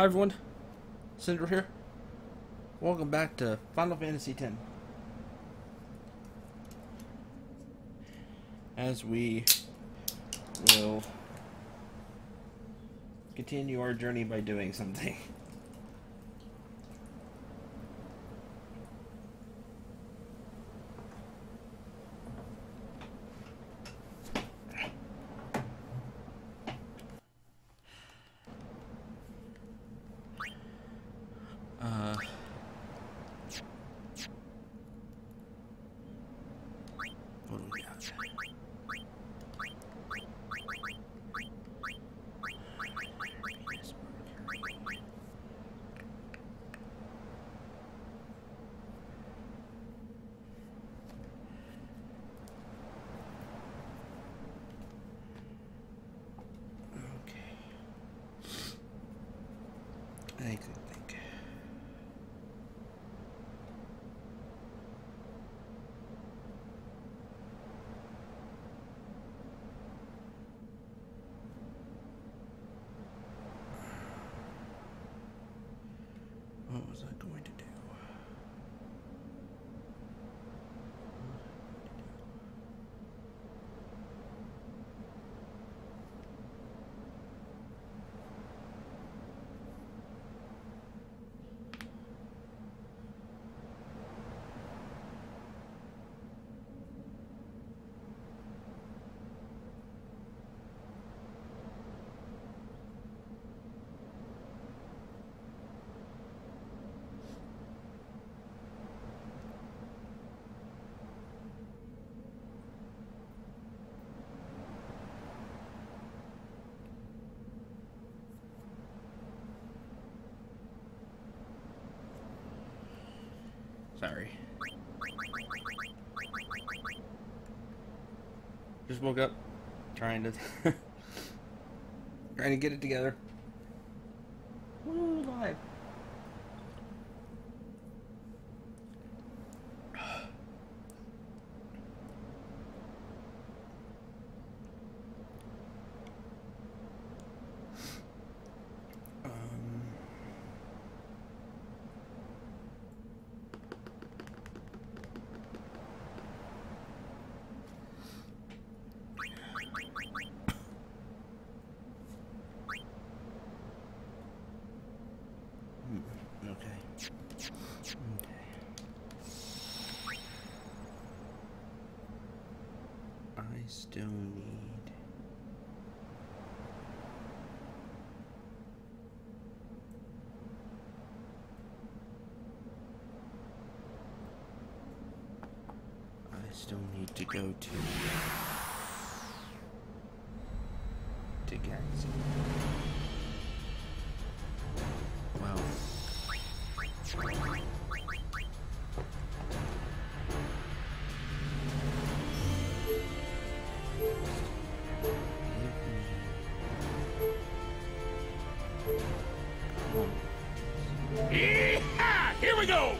Hi everyone, Cendril here. Welcome back to Final Fantasy X. As we will continue our journey by doing something. What do we got? Okay. I think. What was I going to do? Sorry. Just woke up, trying to get it together. Woo, live. I still need... to go to Gadsden. Well... Yeah! Here we go!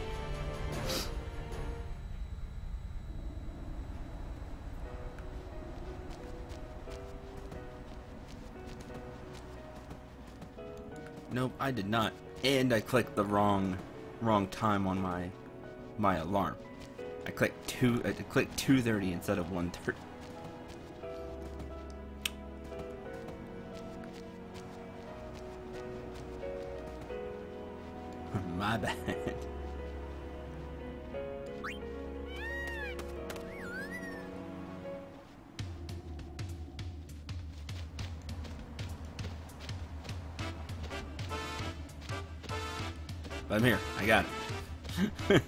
Nope, I did not. And I clicked the wrong time on my alarm. I clicked 2:30 instead of 1:30. My bad. But I'm here. I got it.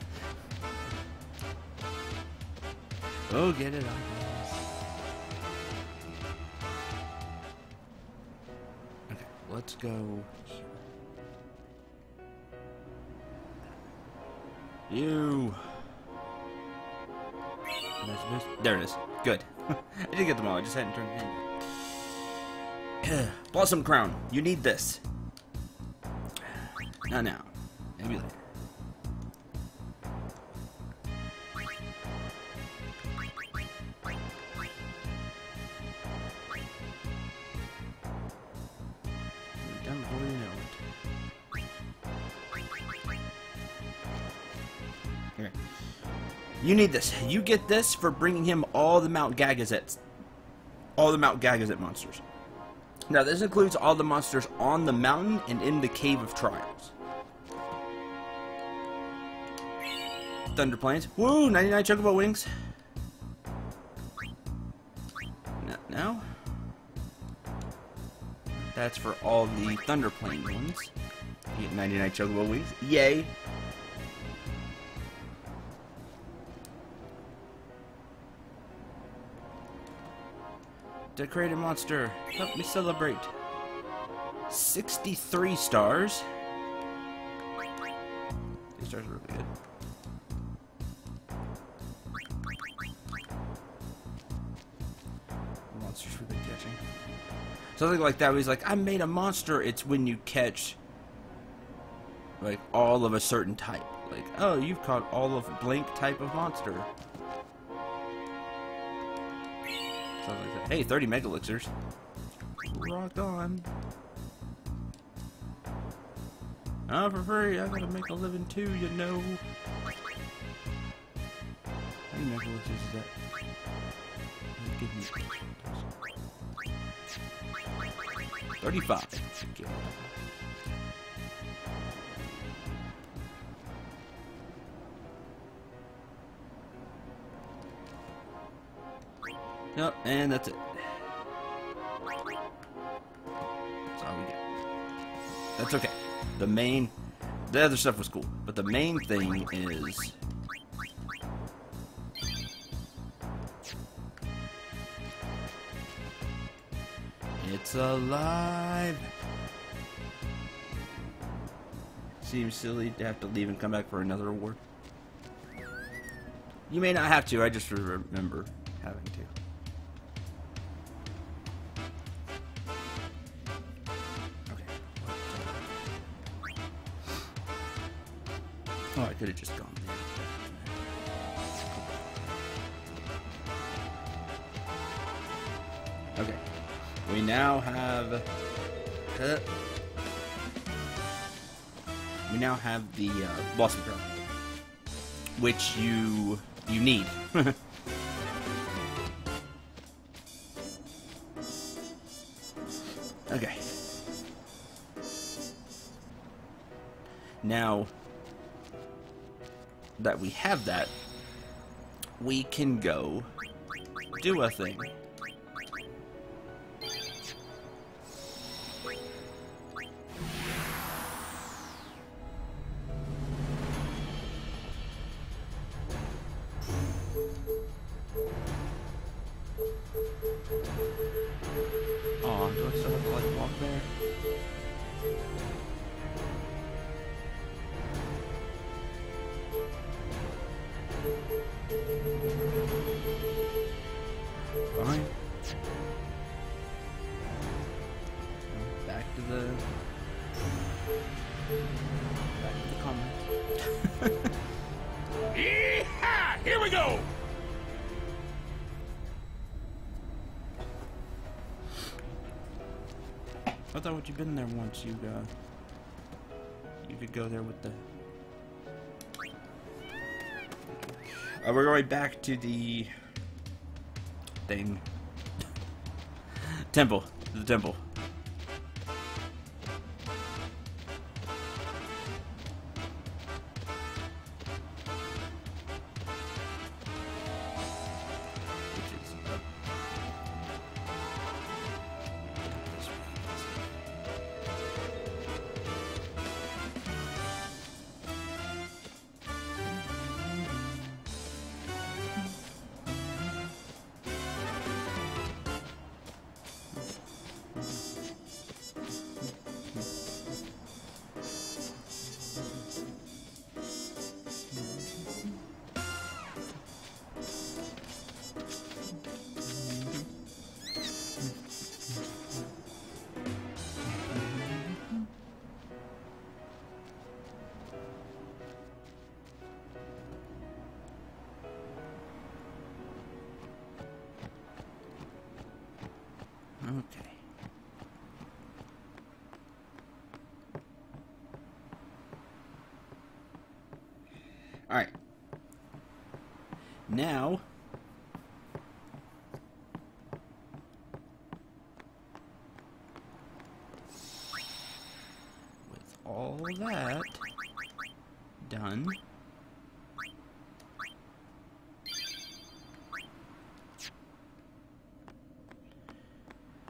Oh, get it on. Okay, let's go here. You. There it is. Good. I did get them all. I just hadn't turned it in. Blossom Crown. You need this. Not now. Maybe later. Done before you know it. You need this. You get this for bringing him all the Mount Gagazets. All the Mount Gagazet monsters. Now, this includes all the monsters on the mountain and in the Cave of Trials. Thunder Plains. Woo! 99 Chocobo Wings. Now, that's for all the Thunder Plains ones. You get 99 Chocobo Wings. Yay! Decorated monster. Help me celebrate. 63 stars. These stars are really good. Monsters we've been catching. Something like that. He's like, I made a monster. It's when you catch like all of a certain type. Like, oh, you've caught all of blank type of monster. Something like that. Hey, 30 mega elixirs. Rock on. Oh, for free. I gotta make a living too, you know. How many mega elixirs is that? Give me 35. Okay. Yep, and that's it. That's all we got. That's okay. The other stuff was cool, but the main thing is it's alive. Seems silly to have to leave and come back for another award. You may not have to, I just remember having to. Oh, I could have just gone there. Okay. We now have... we now have the Blossom Crown. Which you need. Okay. Now that we have that, we can go do a thing. Oh, do I still have to like walk there? Fine. Back to the comments. Yeehaw! Here we go! I thought you'd been there once. You could go there with the. We're going back to the thing. Temple. The temple. Which is up. This way. Okay. Alright. Now, with all that done,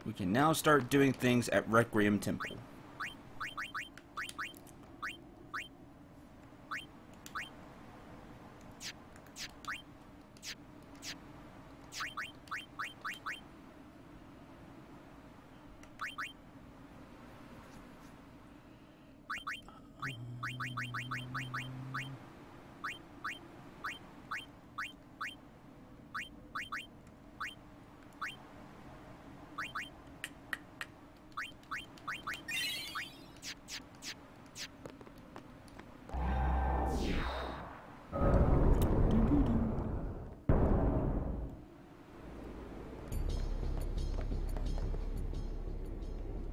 we can now start doing things at Requiem Temple.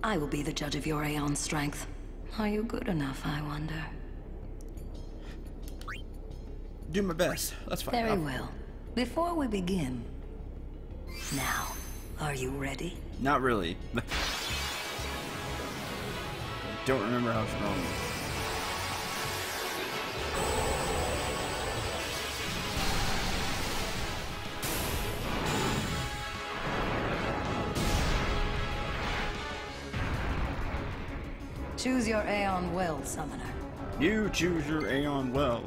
I will be the judge of your Aeon strength. Are you good enough, I wonder? Do my best. That's fine. Very well. Before we begin... Now, are you ready? Not really. Don't remember how strong. Choose your Aeon well, Summoner. You choose your Aeon well.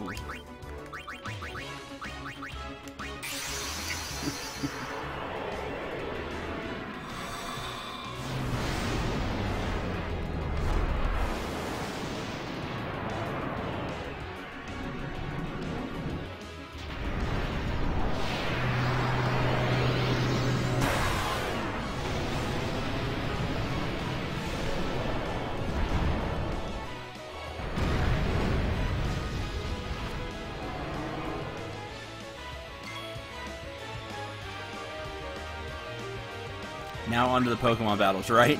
Now onto the Pokemon battles, right?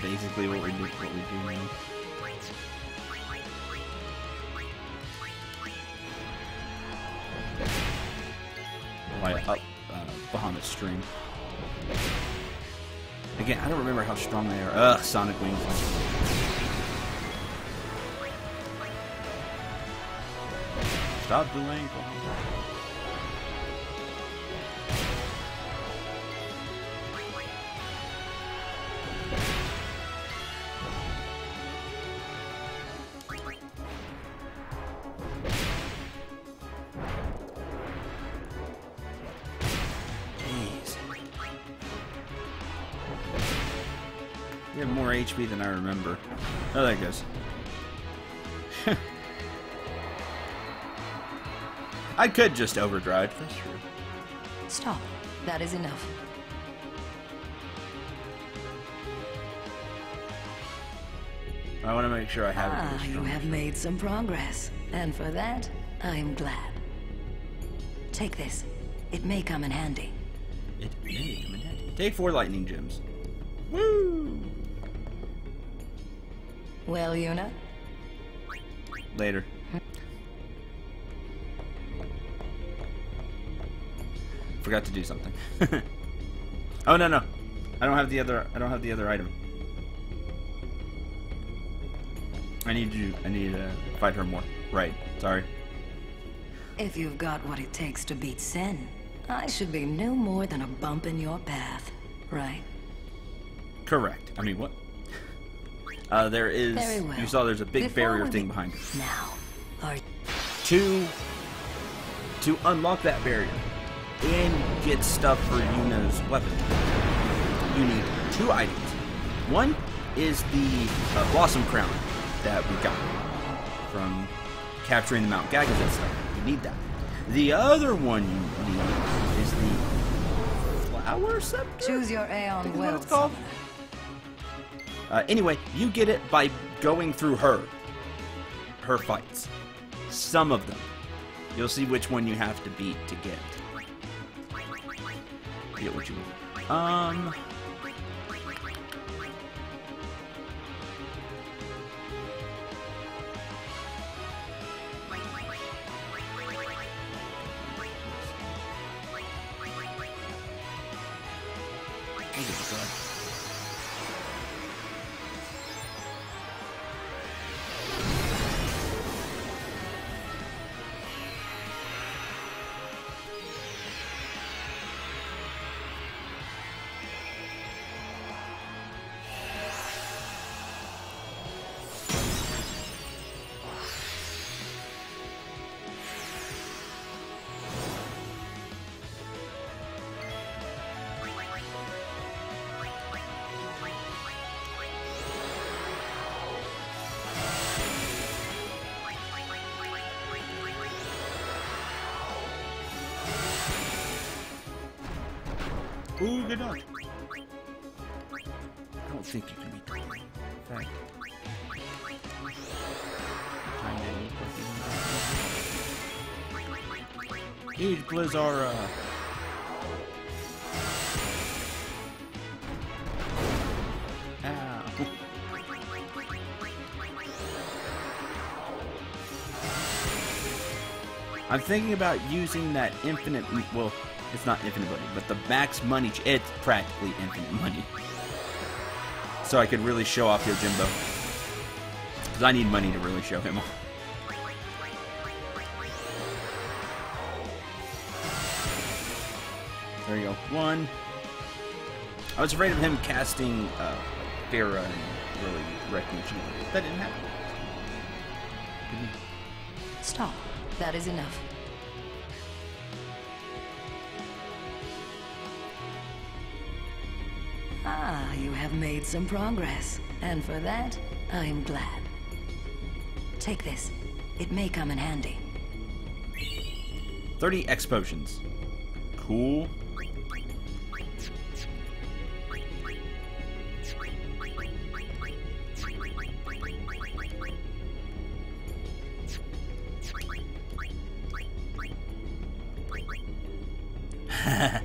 Basically what we do now. Light up Bahamut stream. Again, I don't remember how strong they are. Ugh, Sonic Wings. Stop delaying Bahamut. You have more HP than I remember. Oh, there it goes. I could just overdrive. That's true. Stop. That is enough. I want to make sure I have it. You have made some progress. And for that, I am glad. Take this. It may come in handy. It may come in handy. Take 4 lightning gems. Woo! Well, Yuna? Later. Forgot to do something. Oh no. I don't have the other item. I need to fight her more. Right. Sorry. If you've got what it takes to beat Sen, I should be no more than a bump in your path, right? Correct. I mean, what? There is... Very well. You saw there's a big barrier thing behind her. Now, are To unlock that barrier and get stuff for Yuna's weapon, you need 2 items. One is the Blossom Crown that we got from capturing the Mount Gagas and stuff. You need that. The other one you need is the Flower Scepter? choose your Aeon What well, it's called? Anyway, you get it by going through her fights. Some of them. You'll see which one you have to beat to get what you need. I'll give it a try. Ooh, good dodge. I don't think you can be done. In fact, huge Blizzara. Ow. I'm thinking about using that infinite, well, it's not infinite money, but the max money, it's practically infinite money. So I could really show off Yojimbo. Because I need money to really show him off. There you go. One. I was afraid of him casting Farah and really wrecking Cendril. That didn't happen. Stop. That is enough. Ah, you have made some progress. And for that, I'm glad. Take this. It may come in handy. 30 X potions. Cool. I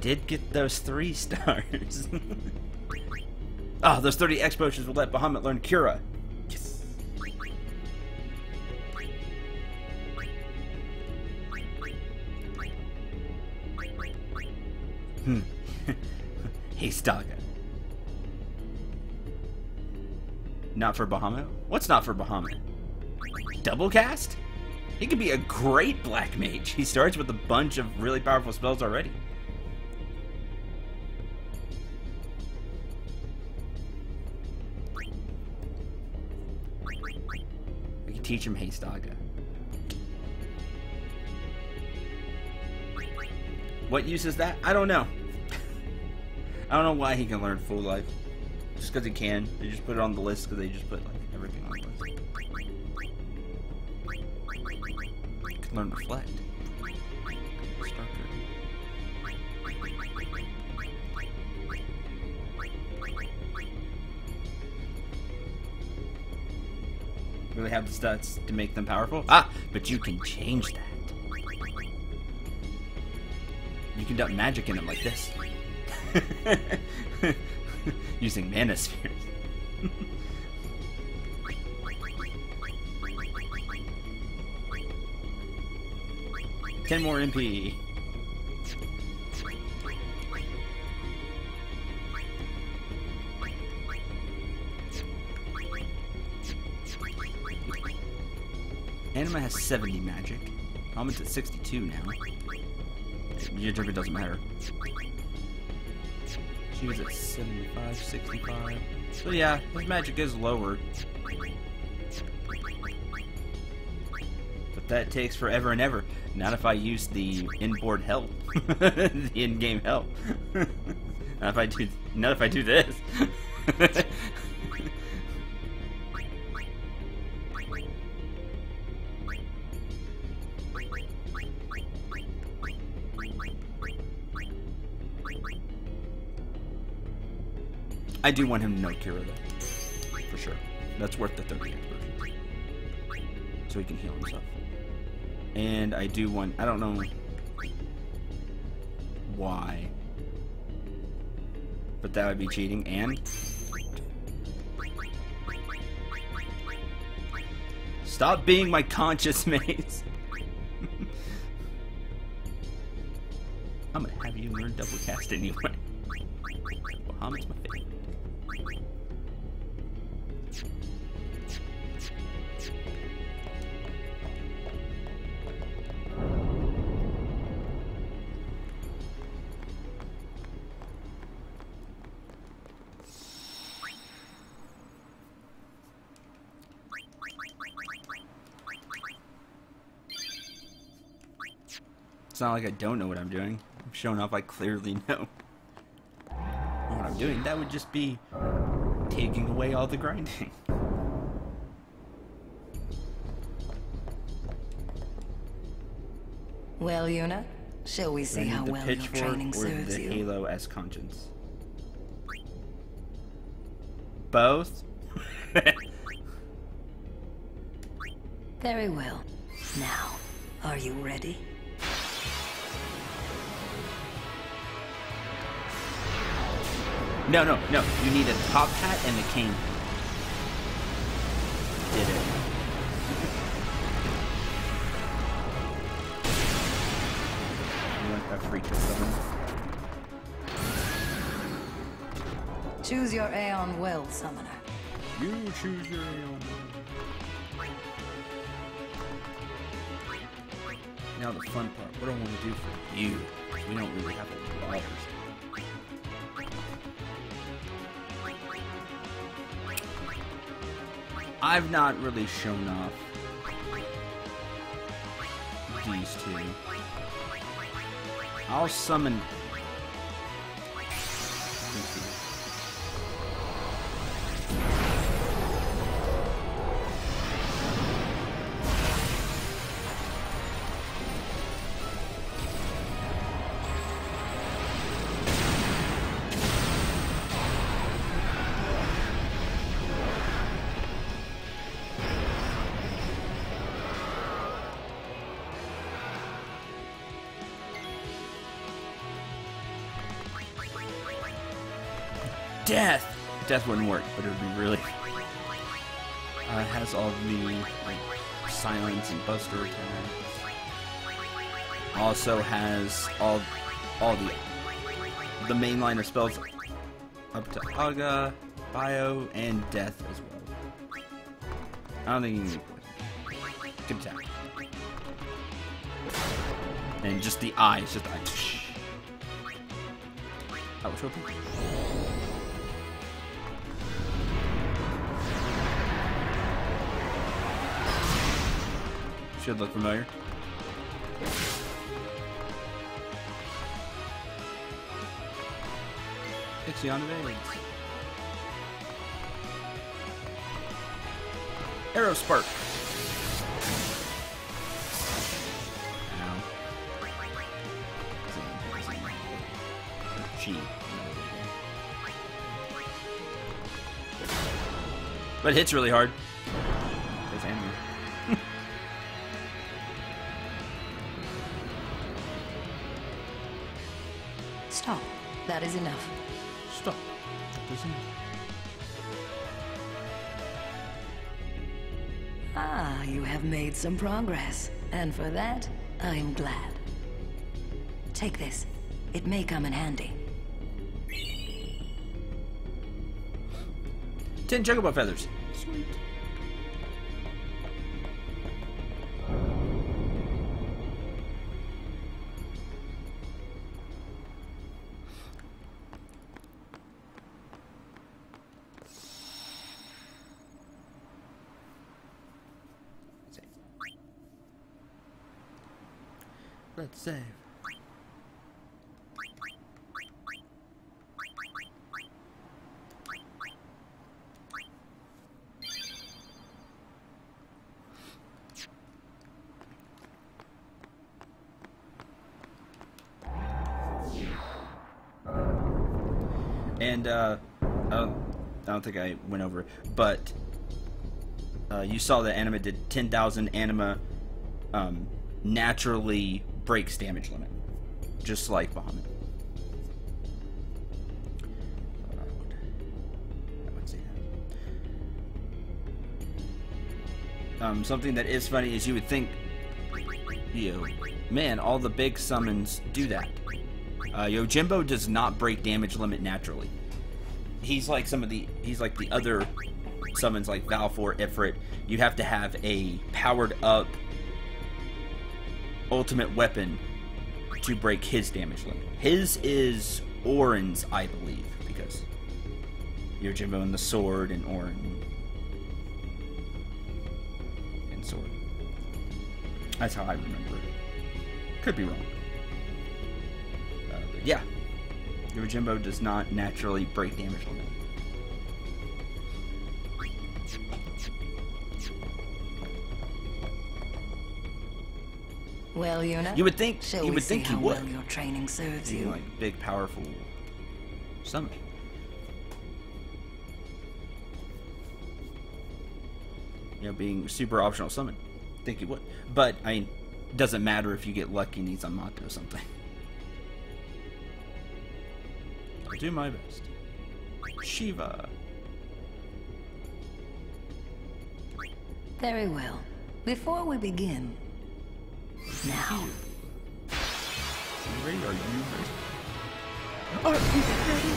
did get those 3 stars. Oh, those 30 X potions will let Bahamut learn Cura. Yes. Hey, Staga. Not for Bahamut? What's not for Bahamut? Double cast? He could be a great black mage. He starts with a bunch of really powerful spells already. We can teach him Heistaga. What use is that? I don't know. I don't know why he can learn Full Life. Just because he can. They just put it on the list because they just put like everything on the list. He can learn Reflect. Start really have the stats to make them powerful? Ah, but you can change that. You can dump magic in them like this. Using mana spheres. 10 more MP. Anima has 70 magic. Bahamut's at 62 now. Your trigger doesn't matter. She was at 75, 65. So yeah, his magic is lower. But that takes forever and ever. Not if I use the inboard help. The in-game help. Not if I do this. I do want him to know Cura, though. For sure. That's worth the 30 explosions. So he can heal himself. And I do want... I don't know why. But that would be cheating. And... Stop being my conscious maze. I'm gonna have you learn double cast anyway. Bahamut's my favorite. It's not like I don't know what I'm doing. I'm showing off I clearly know what I'm doing. That would just be taking away all the grinding. Well, Yuna, shall we see how well your training or serves the you? Halo as conscience? Both? Very well. Now, are you ready? No. You need a top hat and a cane. Did it. You want a free kill summon? Choose your Aeon well, summoner. You choose your own. Now the fun part. What do I want to do for you? We don't really have a lot of stuff. I've not really shown off these two. I'll summon. Death wouldn't work, but it would be really. It has all the like silence and buster attacks. Also has all the mainliner spells up to Aga, Bio, and Death as well. I don't think you need poison. Good attack. And just the eyes, just the eyes. I was hoping. Should look familiar. Ixion evades. Arrow spark. Ow. G. But it hits really hard. There's ammo. Stop. That is enough. Stop. That is enough. Ah, you have made some progress. And for that, I'm glad. Take this. It may come in handy. 10 chocobo feathers. Sweet. Let's save. And I don't think I went over it, but you saw that anima did 10,000 anima naturally breaks damage limit, just like Bahamut. I wouldn't say Something that is funny is you would think, man, all the big summons do that. Yojimbo does not break damage limit naturally. He's like the other summons like Valfor, Ifrit. You have to have a powered up ultimate weapon to break his damage limit. His is Orin's, I believe, because Yojimbo and the sword and Orin and sword. That's how I remember it. Could be wrong. But yeah, Yojimbo does not naturally break damage limit. Well, Yuna, you would think shall he we would see think he how would. well your training serves Being you. like big, powerful summon. Being super optional summon. Think he would. But, I mean, doesn't matter if you get lucky and he's on Mato or something. I'll do my best. Shiva. Very well. Before we begin, now. You ready? Are you ready? Are you ready?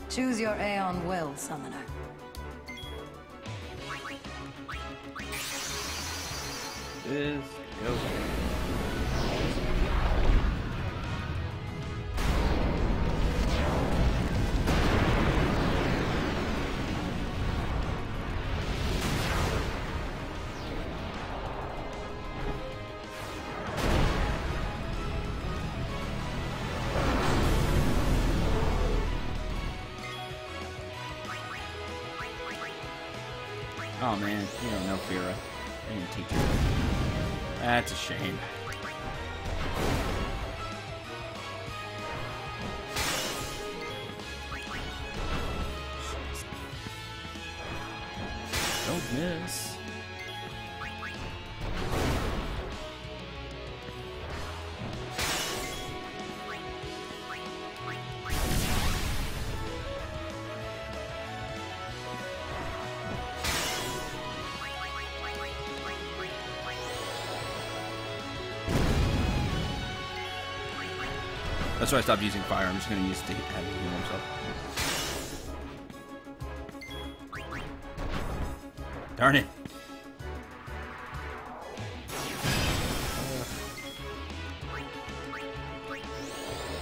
Choose your Aeon well, Summoner. This goes. Oh man, you don't know Fira. I didn't teach her. That's a shame. Don't miss. That's why I stopped using fire. I'm just going to use it to have him heal himself. Darn it.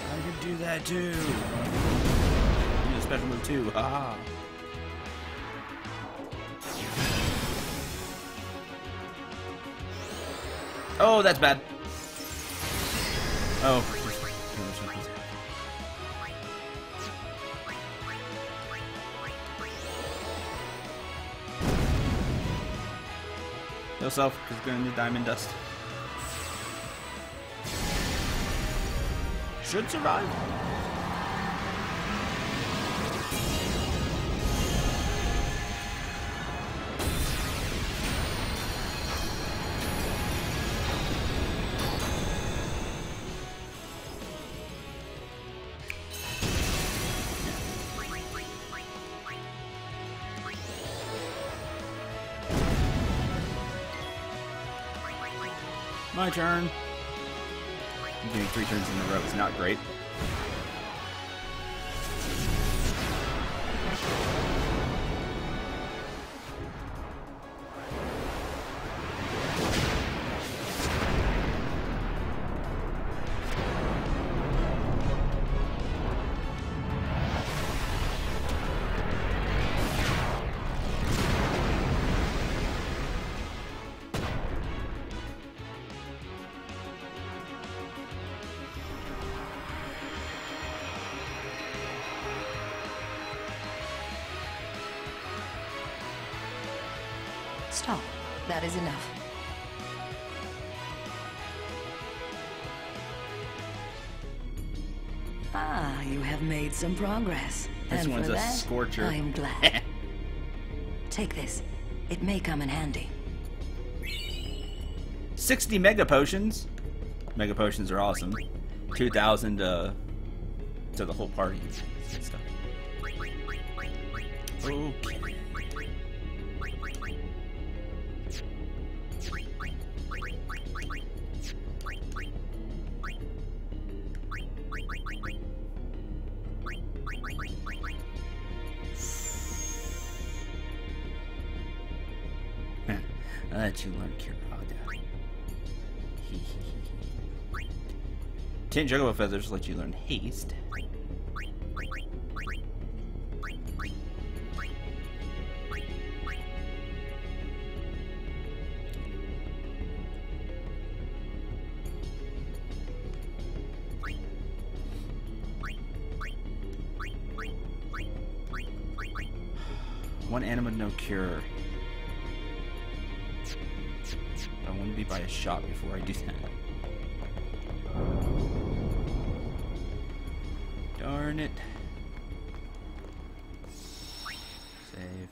I can do that too. Use a special move too. Ah. Oh, that's bad. Oh. Yourself, because going to diamond dust. Should survive. My turn. Getting 3 turns in a row is not great. Stop. That is enough. Ah, you have made some progress. This And one's for a that, scorcher. I'm glad. Take this. It may come in handy. 60 mega potions. Mega potions are awesome. 2,000 to the whole party and stuff. Okay. I'll let you learn Kirada. 10 juggalo feathers let you learn haste. One anima, no cure. I want to be by a shot before I do that. Darn it. Save.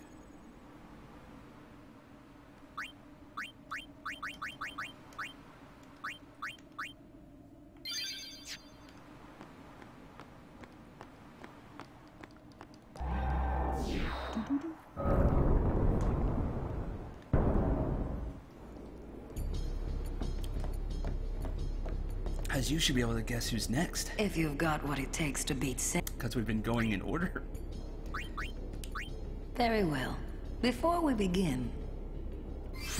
As you should be able to guess who's next. If you've got what it takes to beat Cendril. Because we've been going in order. Very well. Before we begin,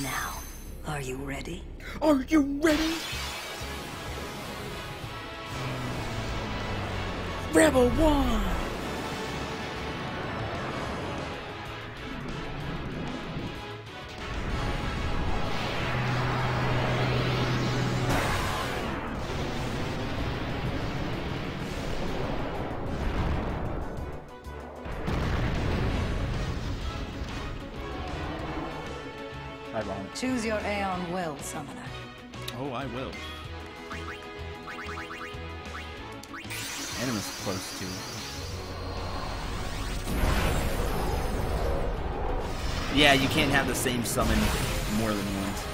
now, are you ready? Are you ready? Rebel 1! Choose your Aeon Well, Summoner. Oh, I will. Anima's close too. Yeah, you can't have the same summon more than once.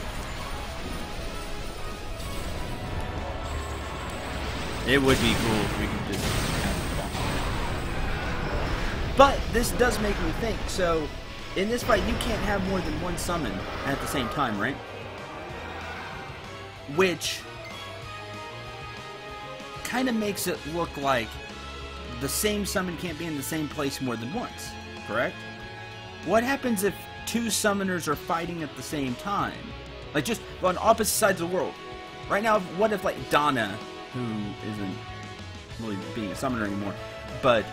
It would be cool if we could just have it. But this does make me think, so in this fight, you can't have more than one summon at the same time, right? Which kind of makes it look like the same summon can't be in the same place more than once, correct? What happens if two summoners are fighting at the same time? Like, just on opposite sides of the world. Right now, what if, like, Donna, who isn't really being a summoner anymore, but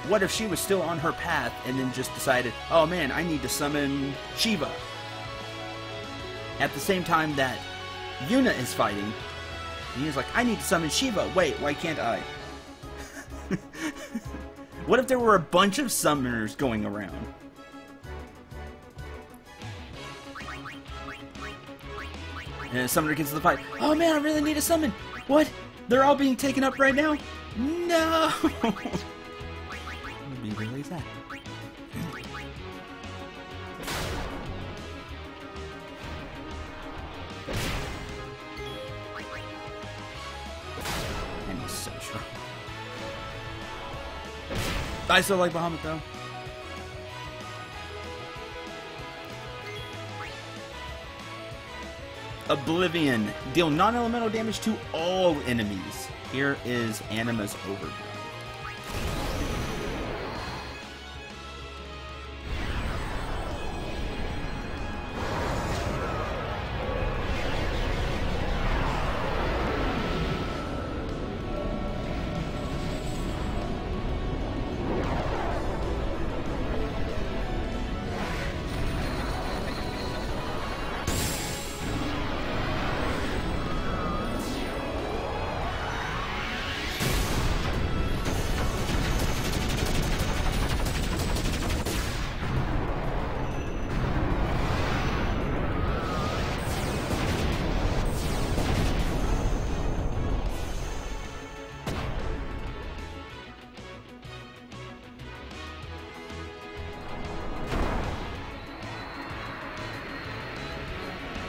what if she was still on her path and then just decided, oh man, I need to summon Shiva? At the same time that Yuna is fighting, and he's like, I need to summon Shiva. Wait, why can't I? What if there were a bunch of summoners going around? And a summoner gets to the fight. Oh man, I really need a summon. What? They're all being taken up right now? No! Be really sad. And he's so strong. I still like Bahamut though. Oblivion. Deal non-elemental damage to all enemies. Here is Anima's Overdrive.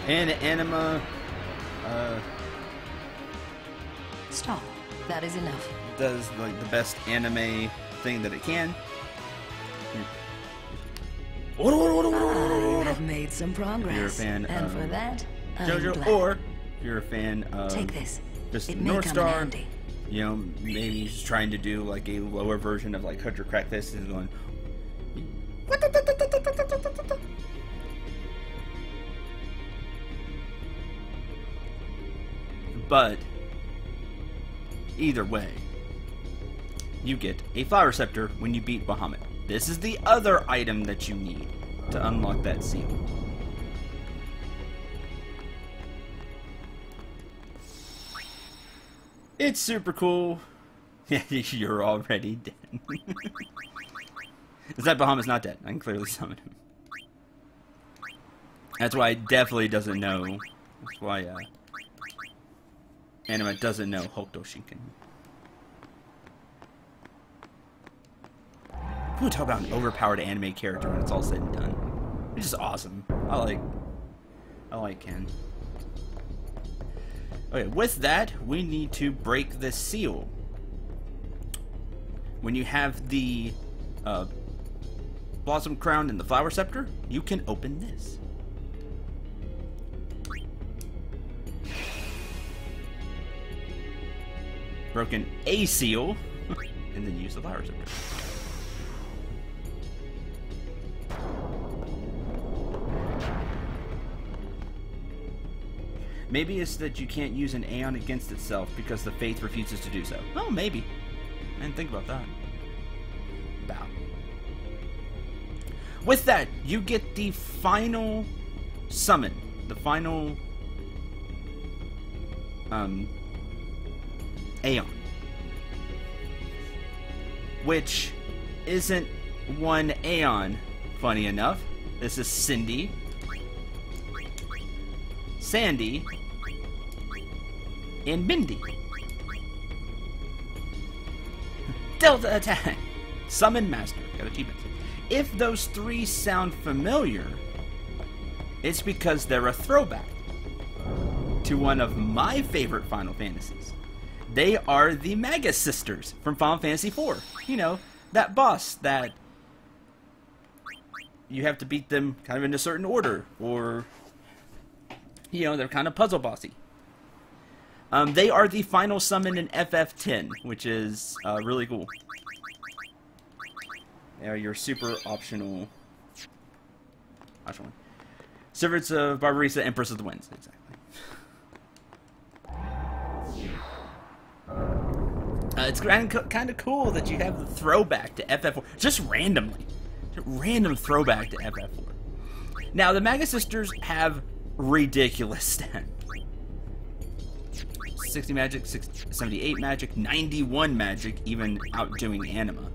And Anima Stop. That is enough. Does like the best anime thing that it can. I have made some progress. You're a fan and of for that, I'm JoJo, glad. or you're a fan of Take this. just It may North come in Star. handy. You know, maybe he's trying to do like a lower version of like Hunter Crack Fist and going. But either way, you get a flower scepter when you beat Bahamut. This is the other item that you need to unlock that seal. It's super cool. You're already dead. Is that Bahamut's not dead? I can clearly summon him. That's why it definitely doesn't know. That's why Anima doesn't know Hokuto Shinken. Who would talk about an overpowered anime character when it's all said and done? It's just awesome. I like Ken. Okay, with that, we need to break this seal. When you have the Blossom Crown and the Flower Scepter, you can open this. Broken a seal, and then use the Flower Scepter. Maybe it's that you can't use an Aeon against itself because the Faith refuses to do so. Oh, maybe. I didn't think about that. Bow. With that, you get the final summon. The final Aeon. Which isn't one Aeon, funny enough. This is Cindy, Sandy, and Mindy. Delta attack! Summon Master. Got achievements. If those three sound familiar, it's because they're a throwback to one of my favorite Final Fantasies. They are the Magus Sisters from Final Fantasy IV. You know, that boss that you have to beat them kind of in a certain order, or, you know, they're kind of puzzle bossy. They are the final summon in FF10, which is really cool. They are your super optional one. Servants of Barbarissa, Empress of the Winds, exactly. It's kind of cool that you have the throwback to FF4, just randomly. Just random throwback to FF4. Now, the Magus Sisters have ridiculous stats. 60 magic, 78 magic, 91 magic, even outdoing Anima.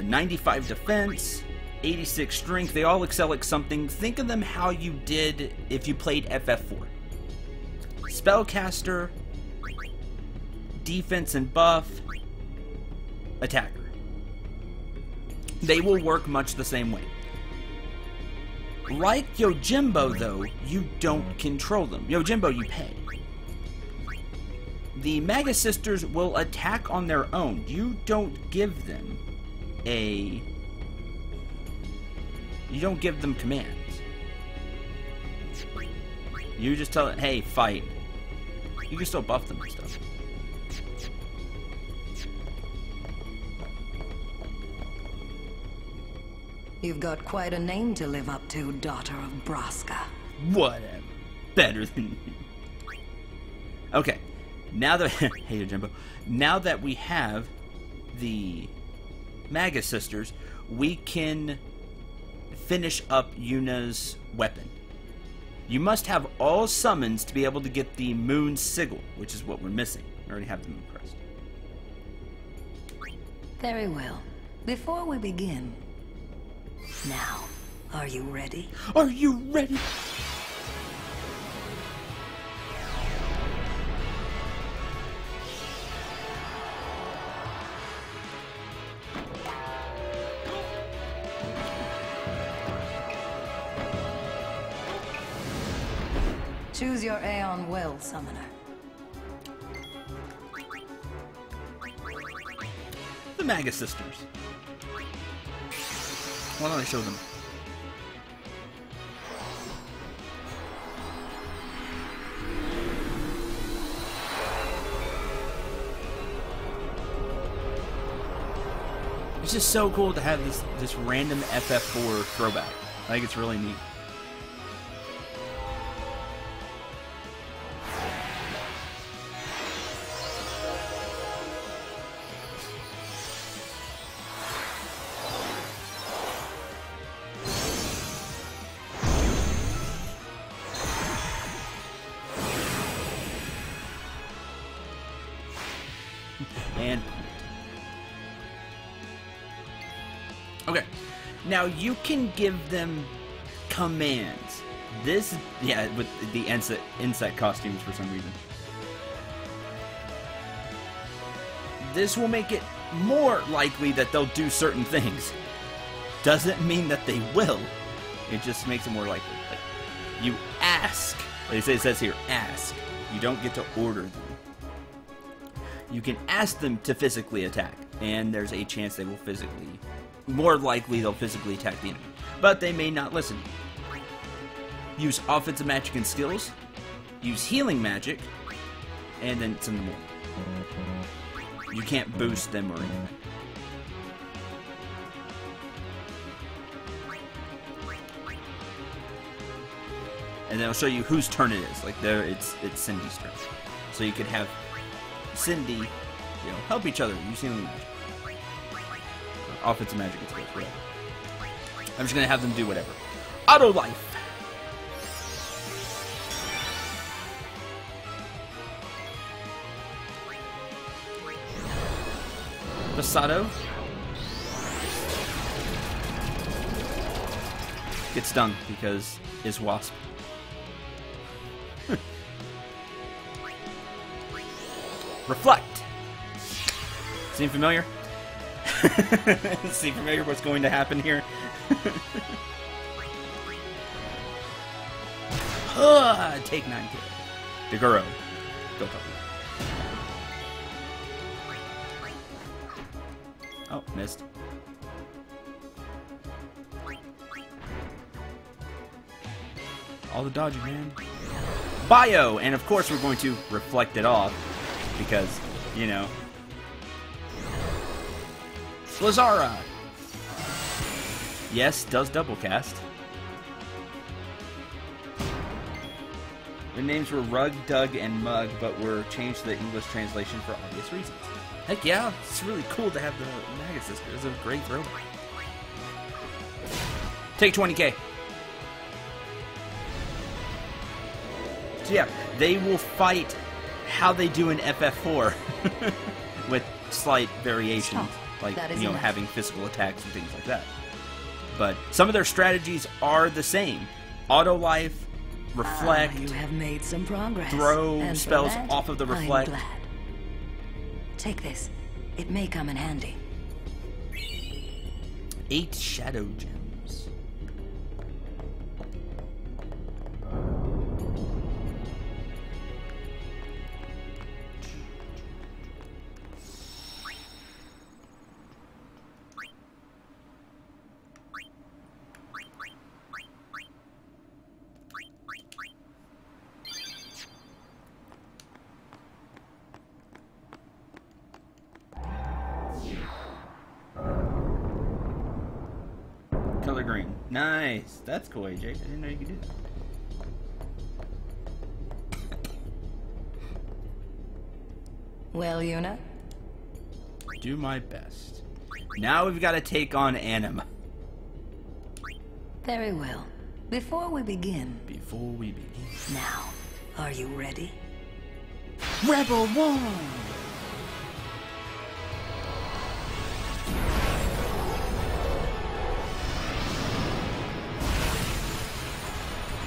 95 defense, 86 strength. They all excel at something. Think of them how you did if you played FF4. Spellcaster, defense and buff, attacker. They will work much the same way. Like Yojimbo, though, you don't control them. Yojimbo, you pay. The Magus Sisters will attack on their own. You don't give them you don't give them commands. You just tell it, hey, fight. You can still buff them and stuff. You've got quite a name to live up to, daughter of Braska. Whatever. Better than you. Okay. Now that hey Jimbo. Now that we have the Magus Sisters, we can finish up Yuna's weapon. You must have all summons to be able to get the Moon Sigil, which is what we're missing. We already have the Moon Crest. Very well. Before we begin, now, are you ready? Are you ready? Choose your Aeon Will, Summoner. The Magus Sisters. Why don't I show them? It's just so cool to have this random FF4 throwback. I think it's really neat. And okay, now you can give them commands. This, yeah, with the insect costumes for some reason. This will make it more likely that they'll do certain things. Doesn't mean that they will. It just makes it more likely. Like, you ask. Like it says here, ask. You don't get to order them. You can ask them to physically attack, and there's a chance they will more likely they'll physically attack the enemy. But they may not listen. Use offensive magic and skills, use healing magic, and then some more. You can't boost them or anything. And then I'll show you whose turn it is. Like there, it's Cindy's turn. So you could have Cindy, help each other. Use healing magic, offensive magic, and skills, whatever. I'm just gonna have them do whatever. Auto life. Basato gets stung because is Wasp. Reflect. Seem familiar? Seem familiar what's going to happen here? Take 9 kills. Deguro. Go talk. Oh, missed. All the dodging, man. Bio! And of course we're going to reflect it off. Because, Lazara! Yes, does double cast. Their names were Rug, Doug, and Mug, but were changed to the English translation for obvious reasons. Heck yeah, it's really cool to have the Magus Sisters. It's a great throwback. Take 20k. So yeah, they will fight how they do in FF4 with slight variations, like having physical attacks and things like that. But some of their strategies are the same: auto life, reflect. You have made some progress. Throw spells off of the reflect. I'm glad. Take this; it may come in handy. 8 shadow gems. Color green. Nice. That's cool, AJ. I didn't know you could do that. Well, Yuna? Do my best. Now we've got to take on Anima. Very well. Before we begin... Now, are you ready? Rebel 1!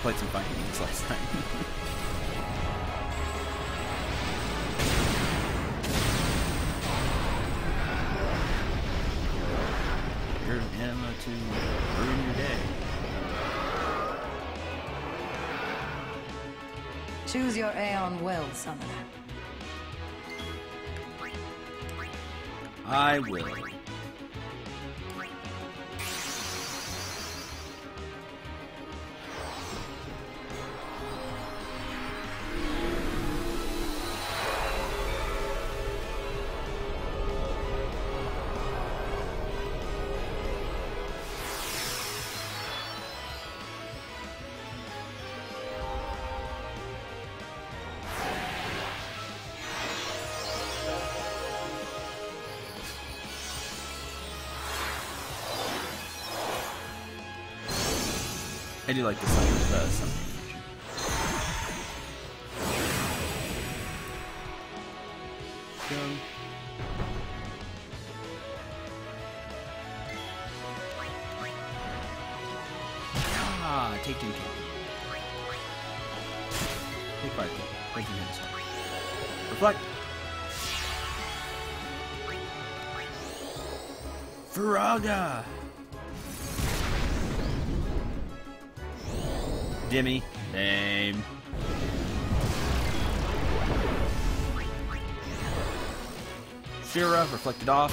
Played some fighting games last time. You're an Anima to ruin your day. Choose your Aeon Well, Summoner. I will. I do like the sound of something. Ah, take 2 kill. Take 5 kill. Breaking his. Reflect. Faraga. Dimmy. Same. Shira, reflected off.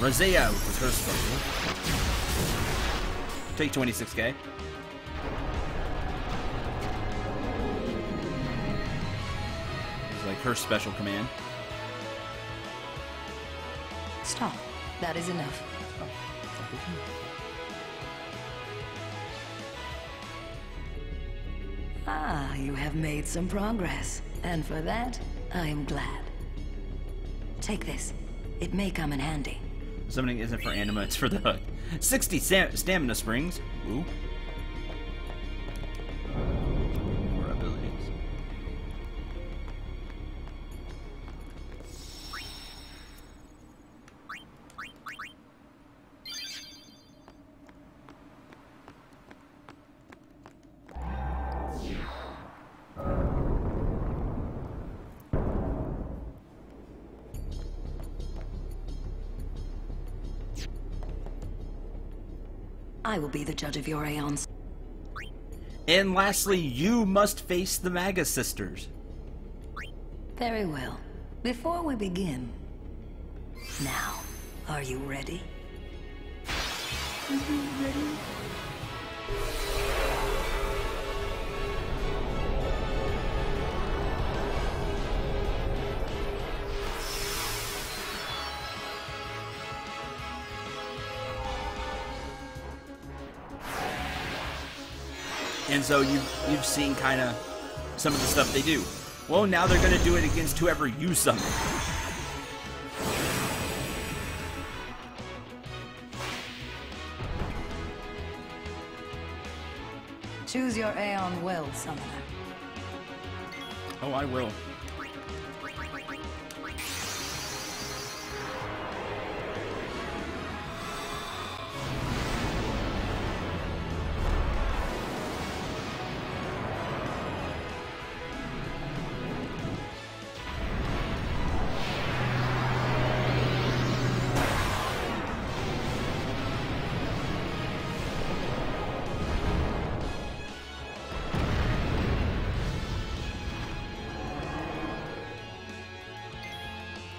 Razea, which was her special. Take 26k. It's like her special command. Stop. That is enough. Ah, you have made some progress. And for that, I am glad. Take this. It may come in handy. Summoning isn't for anima, it's for the hook. 60 stamina springs. Ooh. More abilities. I will be the judge of your Aeons. And lastly, you must face the Magus Sisters. Very well. Before we begin... Now, are you ready? Ready? And so you've seen kind of some of the stuff they do. Well, now they're going to do it against whoever you summon. Choose your Aeon Well, Summoner. Oh, I will.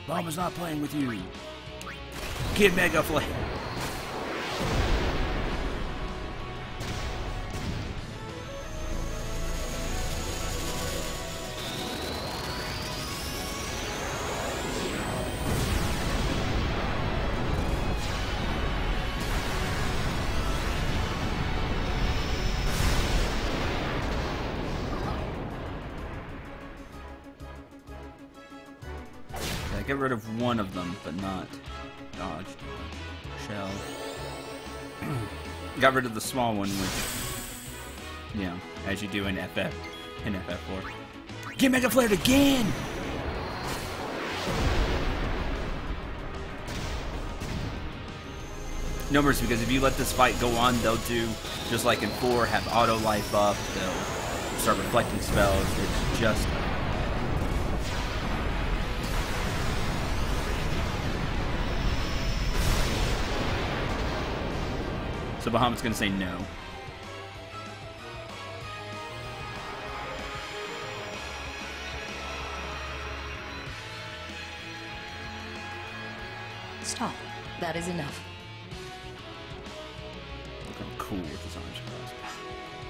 Bob is not playing with you. Kid Mega Flame. Get rid of one of them, but not dodged. Shell. Got rid of the small one, which, you know, as you do in FF, in FF4. Get Mega Flared again! Numbers, because if you let this fight go on, they'll do, just like in 4, have auto life up, they'll start reflecting spells. It's just... So Bahamut's gonna say no. Stop. That is enough. Look, I'm cool with this orange cross.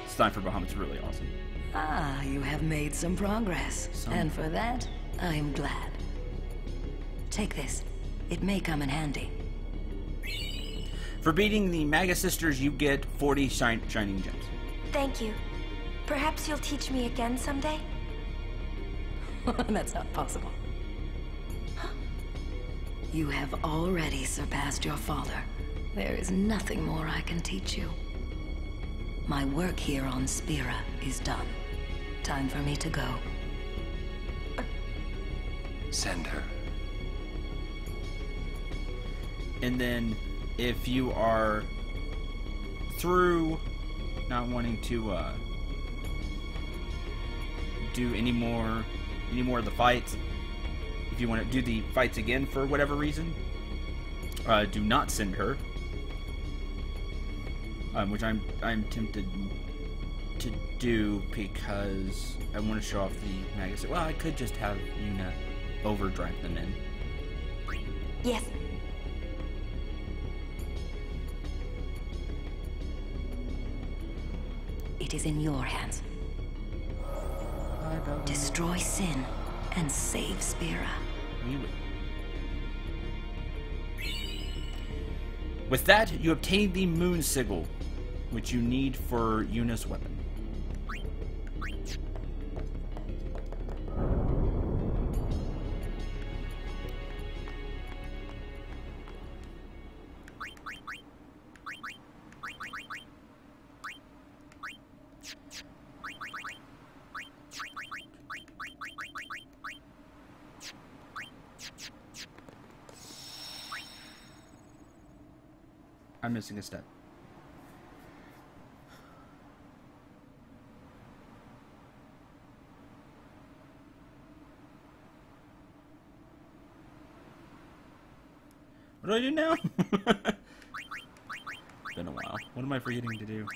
It's time for Bahamut's really awesome. Ah, you have made some progress. And for that, I'm glad. Take this. It may come in handy. For beating the Maga Sisters, you get 40 shining gems. Thank you. Perhaps you'll teach me again someday? That's not possible. You have already surpassed your father. There is nothing more I can teach you. My work here on Spira is done. Time for me to go. Send her. And then, if you are through not wanting to do any more of the fights, if you want to do the fights again for whatever reason, do not send her. Which I'm tempted to do because I want to show off the magazine. Well, I could just have Yuna overdrive them in. Yes. It is in your hands. Destroy Sin and save Spira. We will. With that, you obtain the Moon Sigil, which you need for Yuna's weapon. I'm missing a step. What do I do now? It's been a while. What am I forgetting to do?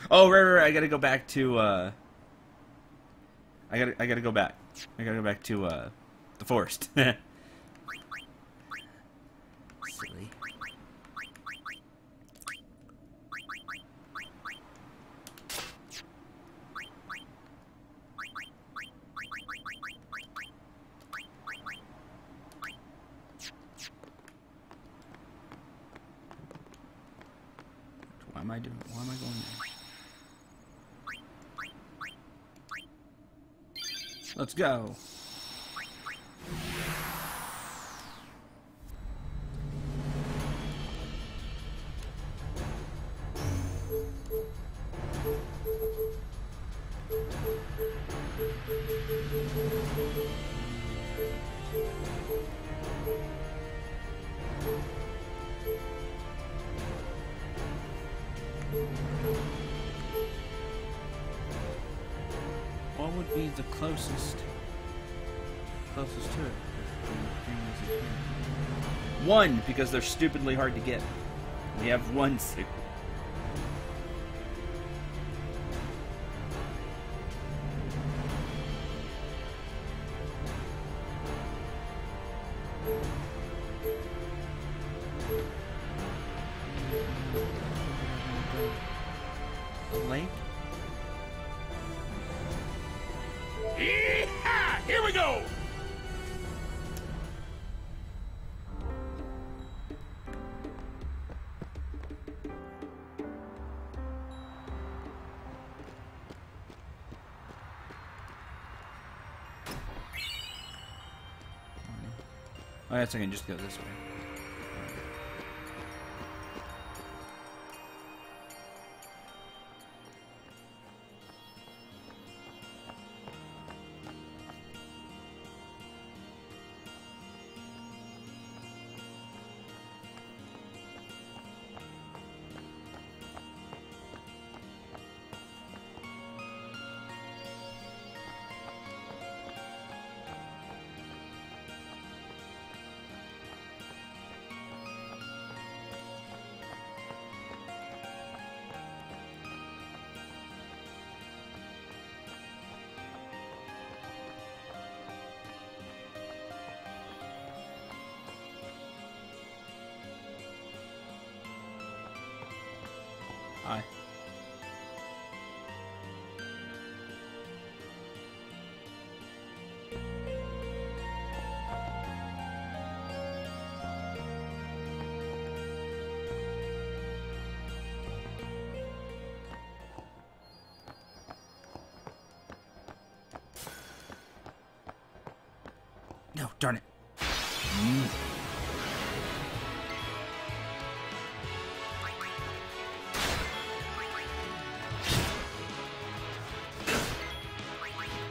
Oh, right. I gotta go back to, I gotta go back. I gotta go back to, the forest. Silly. Why am I doing? Why am I going there? Let's go. What would be the closest to it? One, because they're stupidly hard to get. We have one signal. Link? Yeehaw! Here we go! I guess I can just go this way. No, darn it.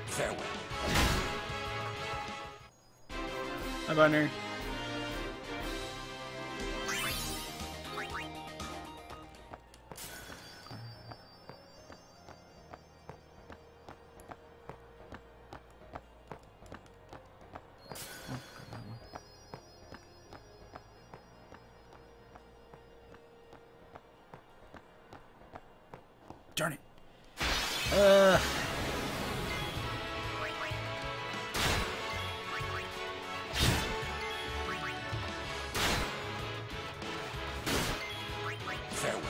Farewell. Hi, Binary. Darn it. Farewell.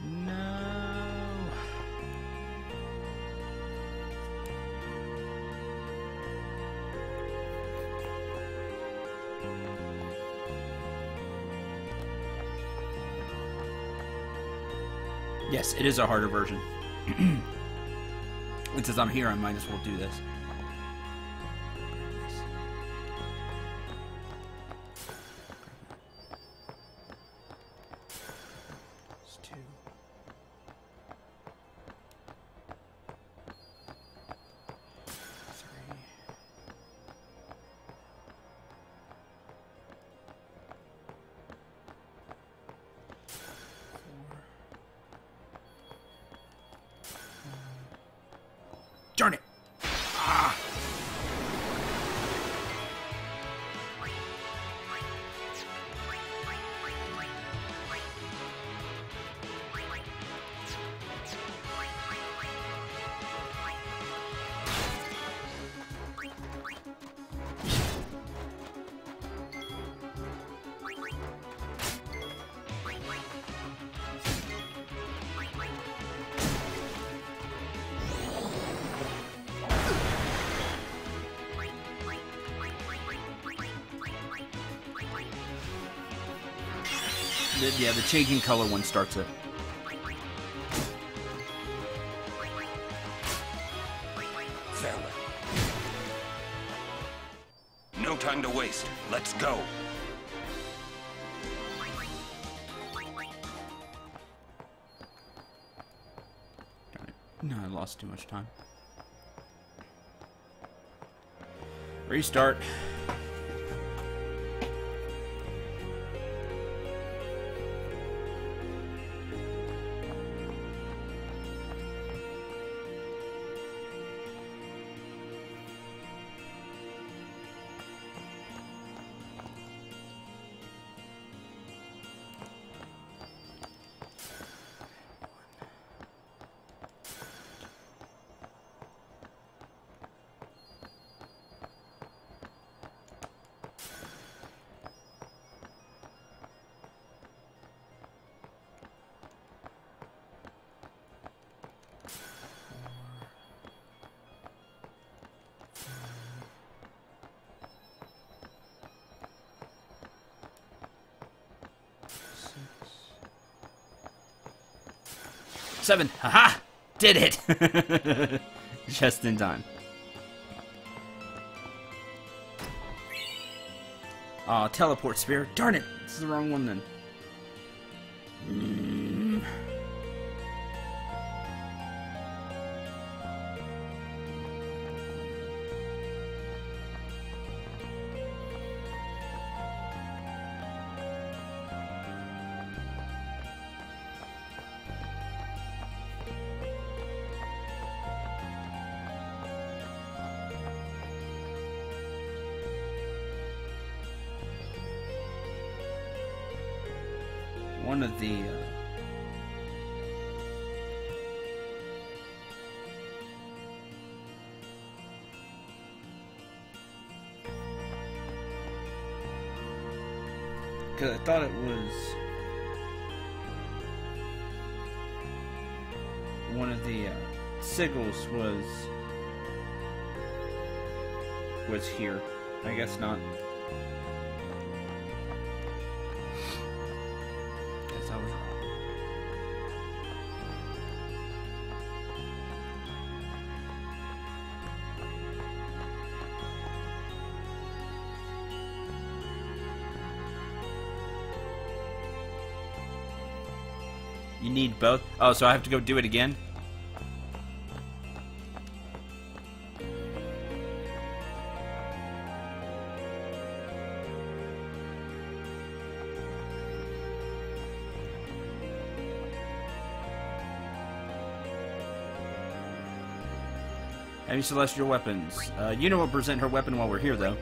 No. Yes, it is a harder version. It says I'm here, I might as well do this. It's 2. 3. Darn it! Ah! Yeah, the changing color one starts it. Farewell. No time to waste. Let's go. Darn it. No, I lost too much time. Restart. Seven. Haha! Did it! Just in time. Aw, teleport spear. Darn it! This is the wrong one then. One of the because I thought it was one of the sigils was was here. I guess not. Guess I was wrong. You need both? Oh, so I have to go do it again? Any celestial weapons? Yuna will present her weapon while we're here, though.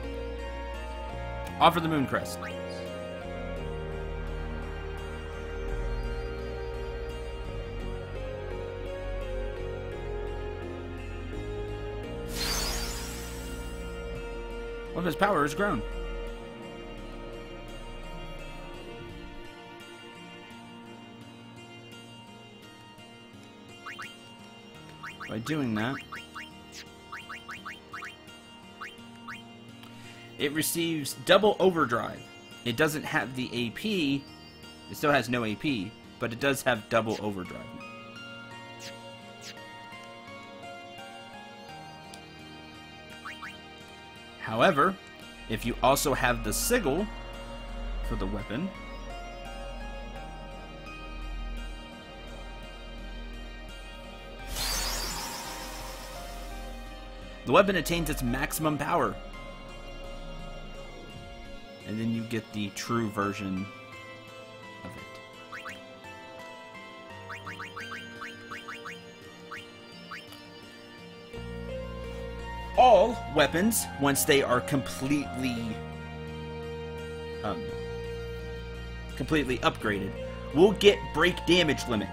Offer the moon crest. Weapon's power has grown. By doing that, it receives double overdrive. It doesn't have the AP. It still has no AP, but it does have double overdrive. However, if you also have the sigil for the weapon, the weapon attains its maximum power. And then you get the true version of it. All weapons, once they are completely upgraded, will get break damage limit.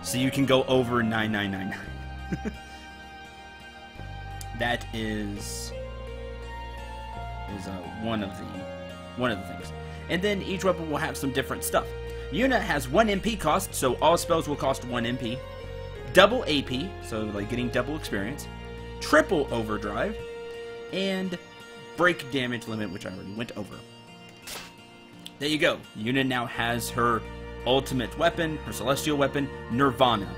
So you can go over 9999. That is one of the things. And then each weapon will have some different stuff. Yuna has 1 MP cost, so all spells will cost 1 MP. Double AP, so like getting double experience. Triple overdrive. And break damage limit, which I already went over. There you go. Yuna now has her ultimate weapon, her celestial weapon, Nirvana.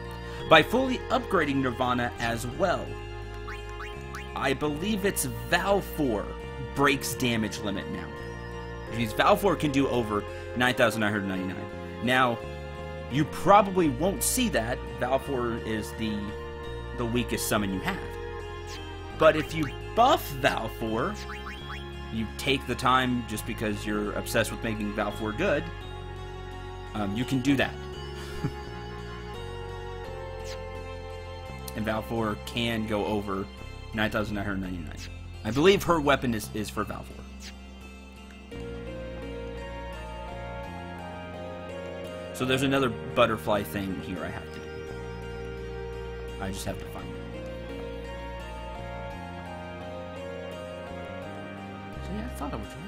By fully upgrading Nirvana as well, I believe it's Valfor breaks damage limit now. Which means Valfor can do over 9,999. Now, you probably won't see that. Valfor is the weakest summon you have. But if you buff Valfor, you take the time just because you're obsessed with making Valfor good, you can do that. And Valfor can go over 9,999. I believe her weapon is for Valfor. So there's another butterfly thing here I have to do. I just have to find it. So yeah, I thought I was right.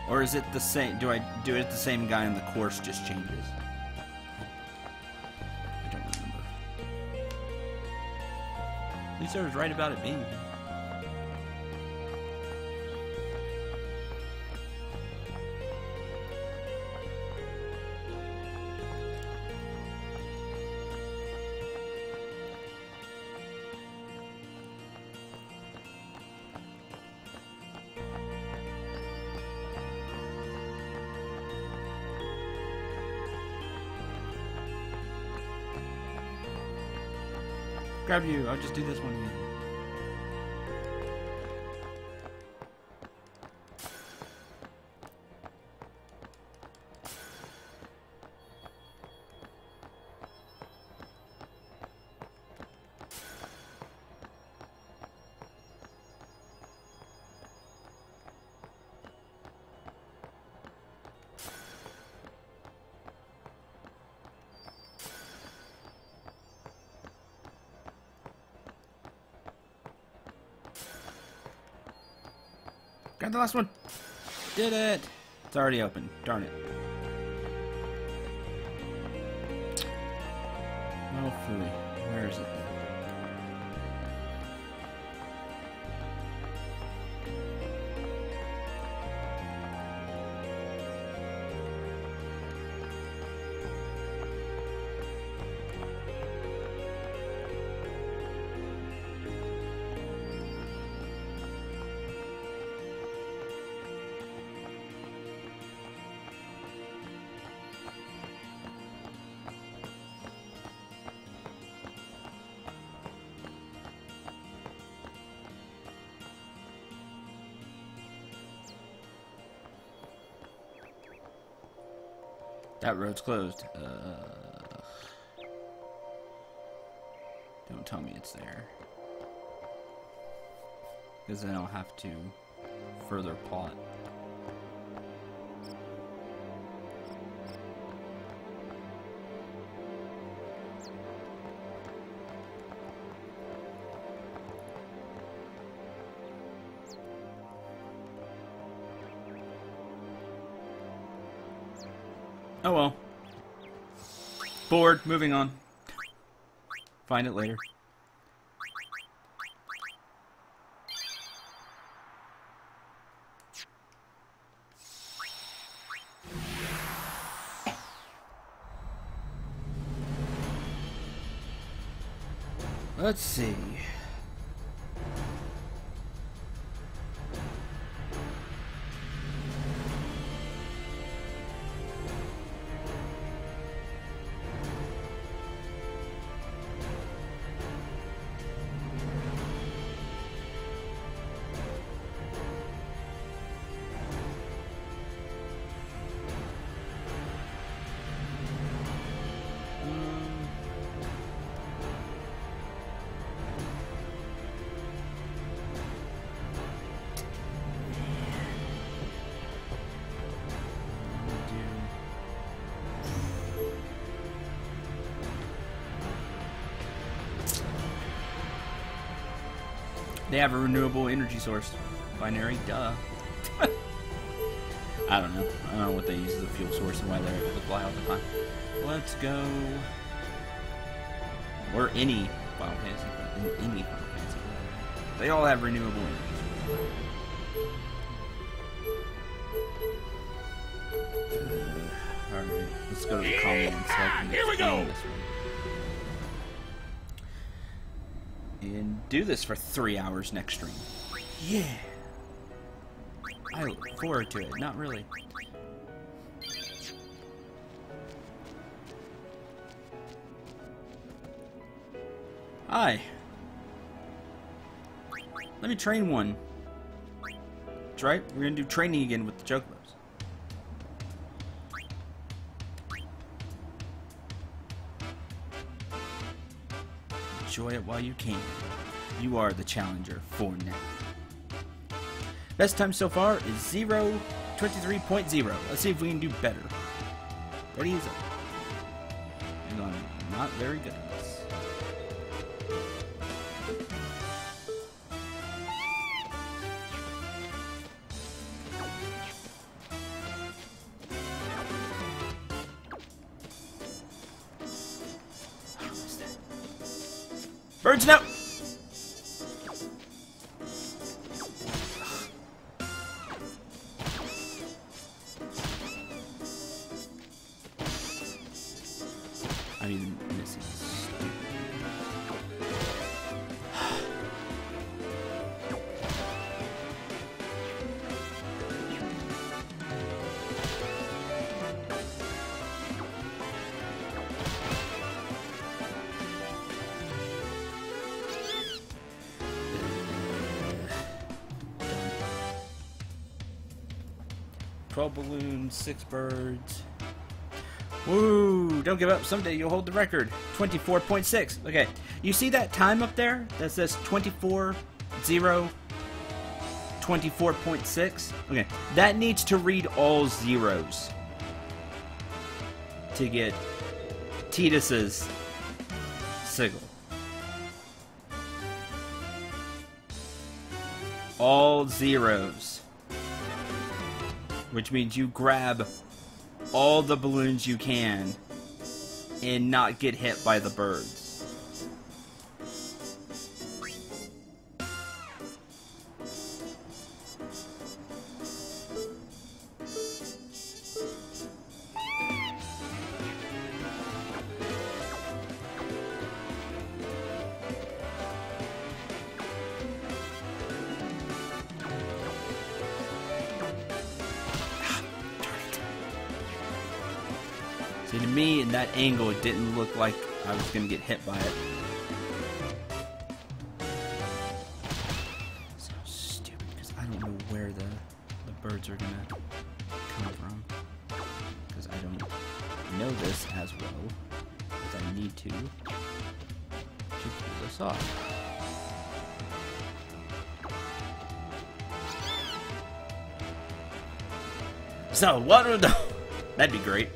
Or is it the same? Do I do it at the same guy and the course just changes? I don't remember. At least I was right about it being. Grab you. I'll just do this one again. Got the last one. Did it. It's already open. Darn it. Oh, phooey. Where is it? That road's closed. Don't tell me it's there. Because then I'll have to further plot. Oh well. Bored. Moving on. Find it later. Let's see. They have a renewable energy source. Binary, duh. I don't know. I don't know what they use as a fuel source and why they're able to fly all the time. Let's go. Or any Final Fantasy. Any Final Fantasy. They all have renewable energy. Alright, let's go to the common one so I can Here we go. this one. And do this for 3 hours next stream. Yeah. I look forward to it. Not really. Hi. Let me train one. That's right. We're gonna do training again with the chocobos. Enjoy it while you can. You are the challenger for now. Best time so far is 0:23.0. Let's see if we can do better. Ready is up. And I'm not very good at this. Birds, no! I'm even missing. Balloons, 6 birds. Woo! Don't give up. Someday you'll hold the record. 24.6. Okay. You see that time up there that says 24.6? Okay. That needs to read all zeros to get Tidus's sigil. All zeros. Which means you grab all the balloons you can and not get hit by the birds. See, to me, in that angle, it didn't look like I was going to get hit by it. So stupid, because I don't know where the birds are going to come from. Because I don't know this as well as I need to pull this off. So, what are the... That'd be great.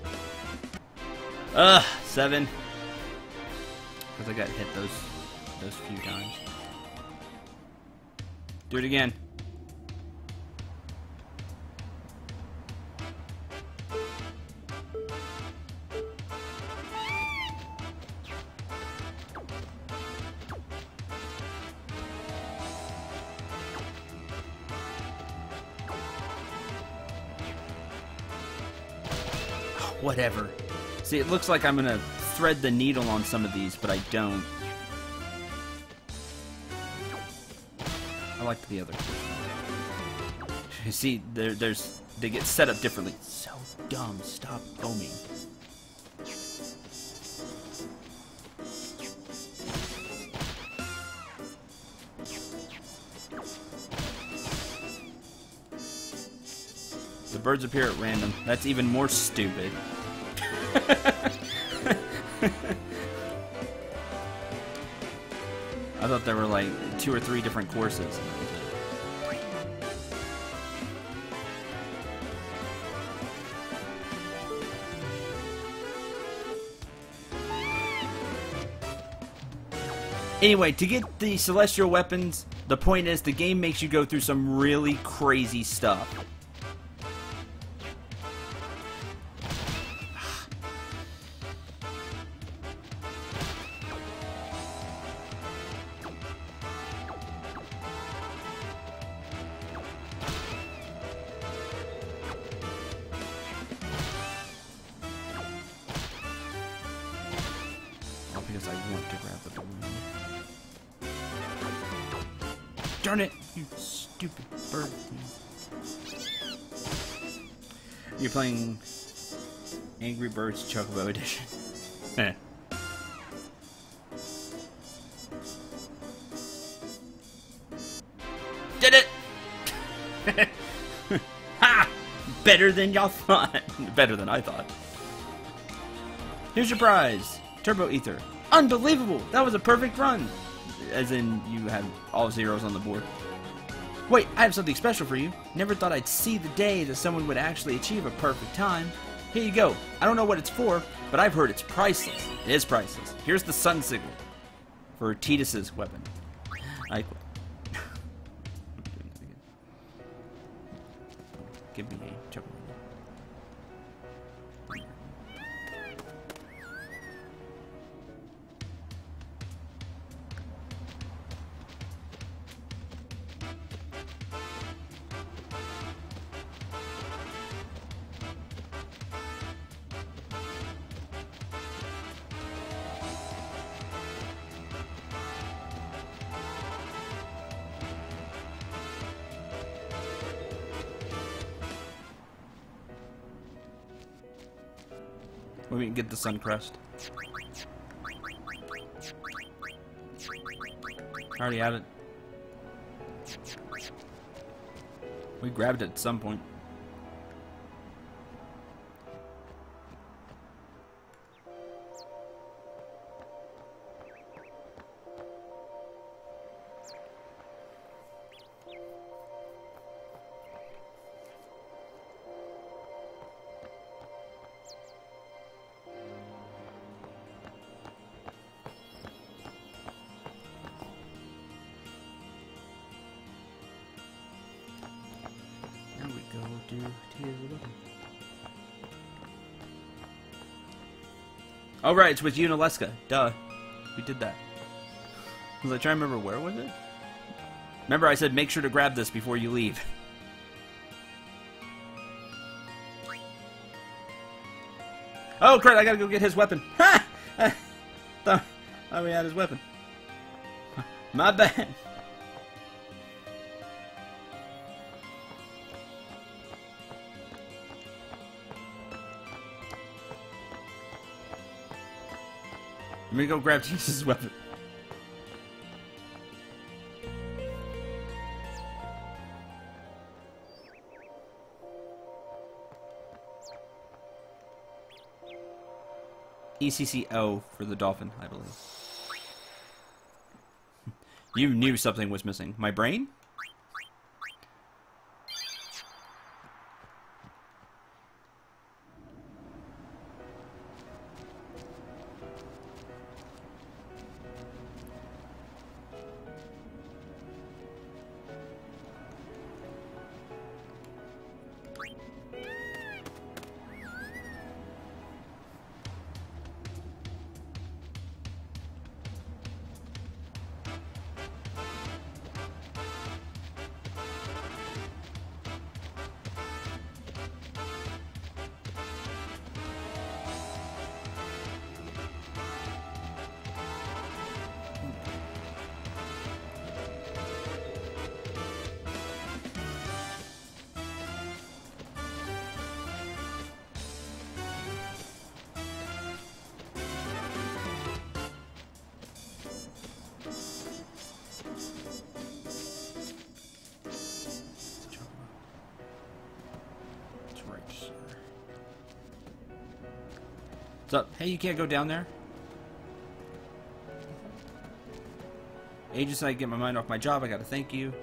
7. Because I got hit those few times. Do it again. Whatever. See, it looks like I'm gonna thread the needle on some of these, but I don't. I like the other. You see, they get set up differently. So dumb. Stop foaming. The birds appear at random. That's even more stupid. I thought there were like 2 or 3 different courses. Anyway, to get the celestial weapons, the point is the game makes you go through some really crazy stuff. Because I want to grab the balloon. Darn it, you stupid bird. You're playing Angry Birds Chocobo Edition. Did it! Ha! Better than y'all thought. Better than I thought. Here's your prize. Turbo Ether. Unbelievable! That was a perfect run! As in, you have all zeros on the board. Wait, I have something special for you. Never thought I'd see the day that someone would actually achieve a perfect time. Here you go. I don't know what it's for, but I've heard it's priceless. It is priceless. Here's the sun signal for Tidus's weapon. I quit. Give me a chocolate. When we can get the sun crest. Already had it. We grabbed it at some point. Oh right, it's with you and Alaska. Duh. We did that. Was I trying to remember where was it? Remember I said make sure to grab this before you leave. Oh crap, I gotta go get his weapon. Ha! Thought we had his weapon. My bad. I'm gonna go grab Jesus' weapon. ECCO for the dolphin, I believe. You knew something was missing. My brain? What's up? Hey, you can't go down there? Agents, I get my mind off my job. I gotta thank you. Okay.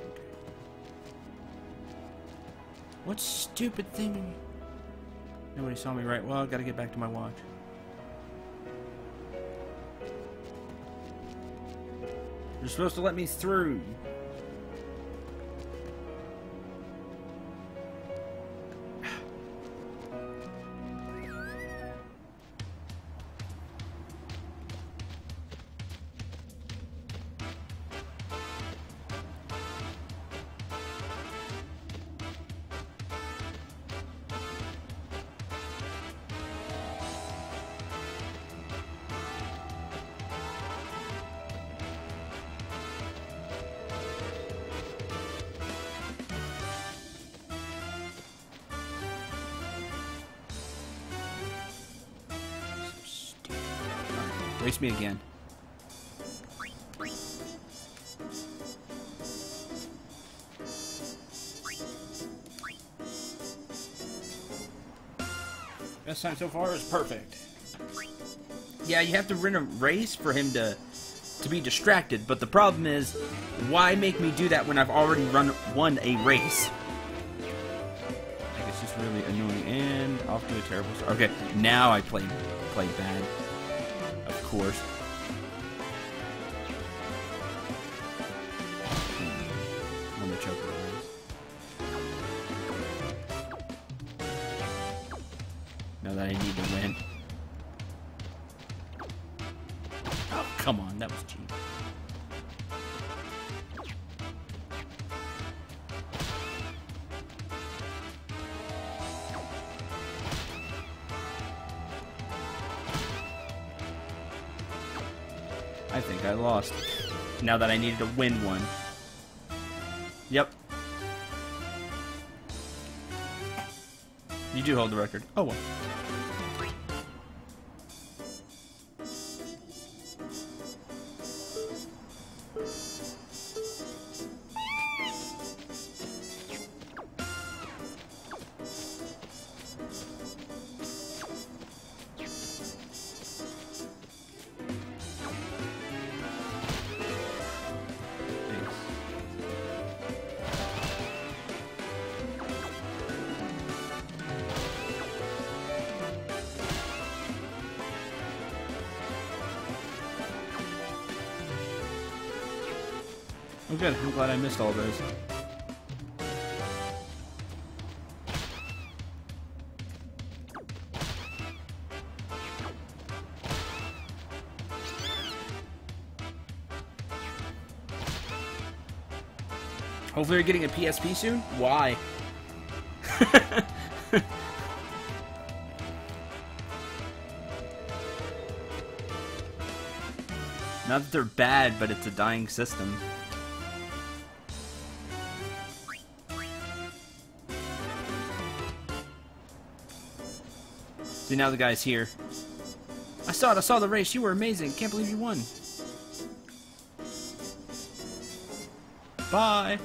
What stupid thing? Nobody saw me right. Well, I gotta get back to my watch. You're supposed to let me through. Race me again. Best time so far is perfect. Yeah, you have to win a race for him to be distracted, but the problem is, why make me do that when I've already won a race? I think it's just really annoying, and off to a terrible start. Okay, now I play bad. Of course. I'm gonna choke it. Now that I need to win. Oh, come on, that was cheap. I think I lost. Now that I needed to win one. Yep. You do hold the record. Oh well. Oh good, I'm glad I missed all those. Hopefully you're getting a PSP soon? Why? Not that they're bad, but it's a dying system. See, now the guy's here. I saw it, I saw the race. You were amazing. Can't believe you won. Bye.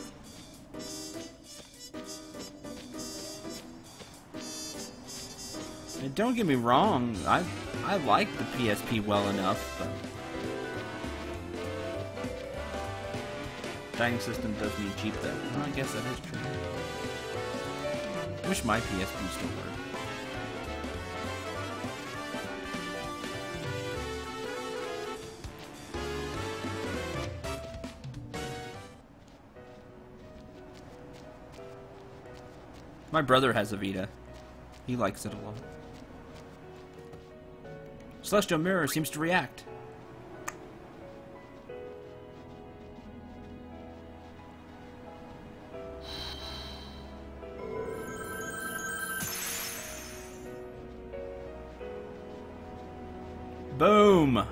And don't get me wrong, I like the PSP well enough, but dying system does need cheap though. Well, I guess that is true. I wish my PSP still worked. My brother has a Vita. He likes it a lot. Celestial Mirror seems to react. Boom!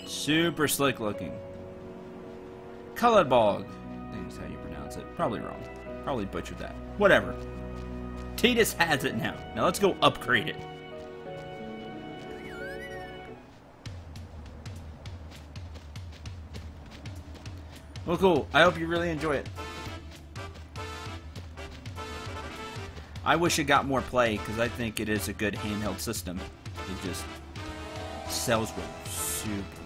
Super slick looking. Colored Bog. I think that's how you pronounce it. Probably wrong. Probably butchered that. Whatever. Tidus has it now. Now let's go upgrade it. Well, cool. I hope you really enjoy it. I wish it got more play, because I think it is a good handheld system. It just sells well super.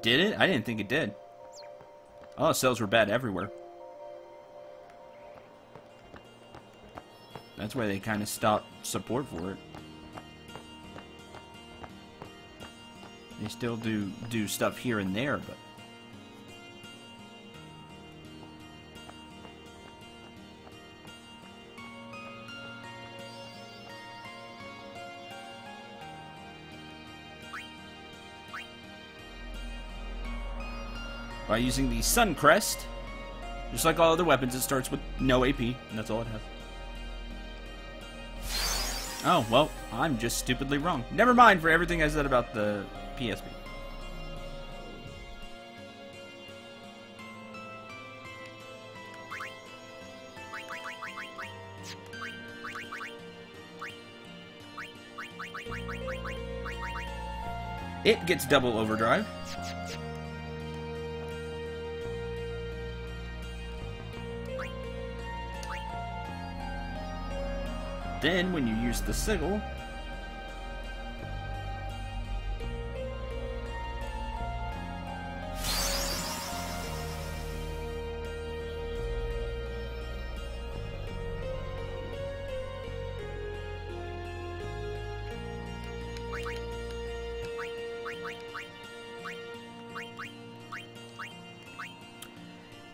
Did it? I didn't think it did. Oh, sales were bad everywhere. That's why they kind of stopped support for it. They still do stuff here and there, but by using the Sun Crest, just like all other weapons, it starts with no AP, and that's all it has. Oh, well, I'm just stupidly wrong. Never mind for everything I said about the PSP. It gets double overdrive. Then, when you use the sigil,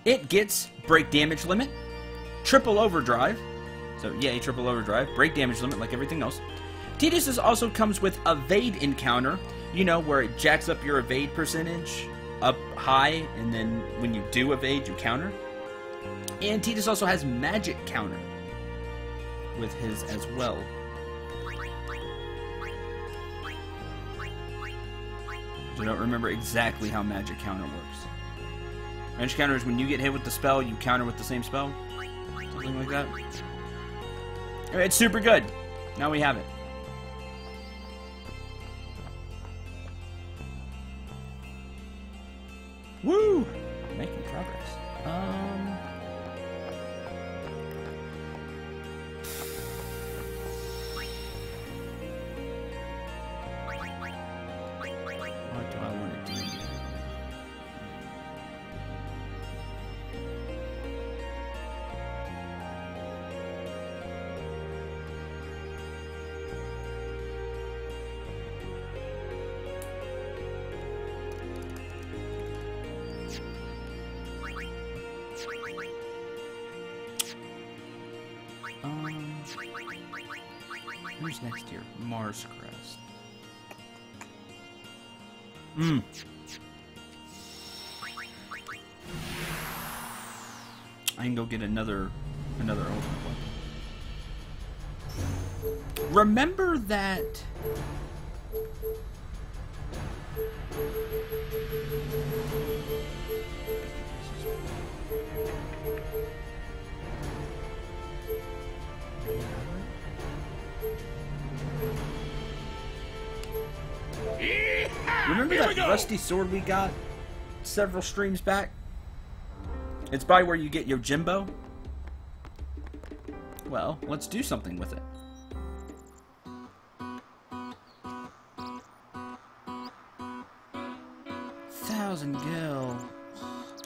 it gets break damage limit, triple overdrive. So, yay, triple overdrive. Break damage limit like everything else. Tidus also comes with evade encounter. You know, where it jacks up your evade percentage up high, and then when you do evade, you counter. And Tidus also has magic counter with his as well. I don't remember exactly how magic counter works. Magic counter is when you get hit with the spell, you counter with the same spell. Something like that. It's super good. Now we have it. Woo! Who's next here? Mars Crest. I can go get another ultimate weapon. Remember that. Remember that rusty sword we got several streams back? It's by where you get Yojimbo. Well, let's do something with it. Thousand gil.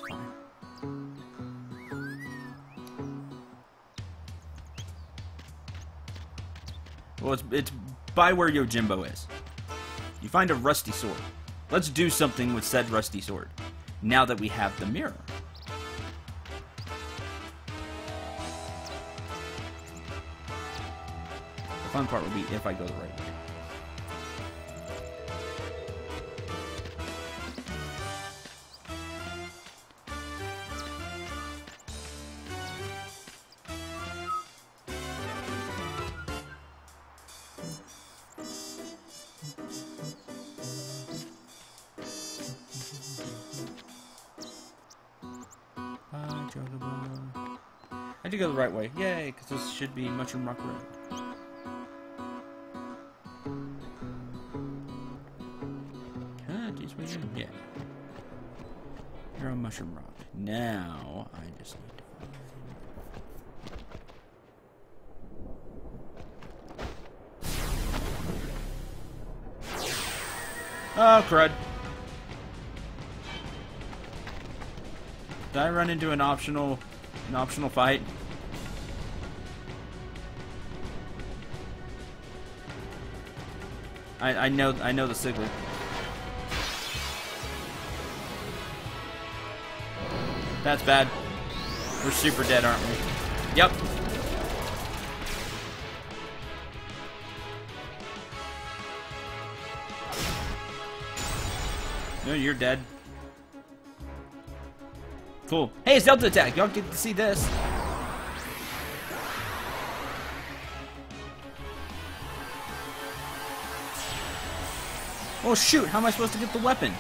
Fine. Well, it's by where Yojimbo is. You find a rusty sword. Let's do something with said rusty sword. Now that we have the mirror. The fun part will be if I go the right way. I did go the right way. Yay, because this should be Mushroom Rock Road. Yeah. You're on Mushroom Rock. Now, I just need to find... Oh, crud. Did I run into an optional fight? I know the Siglet. That's bad. We're super dead, aren't we? Yep. No, you're dead. Cool. Hey, it's Delta Attack. Y'all get to see this. Oh shoot, how am I supposed to get the weapon?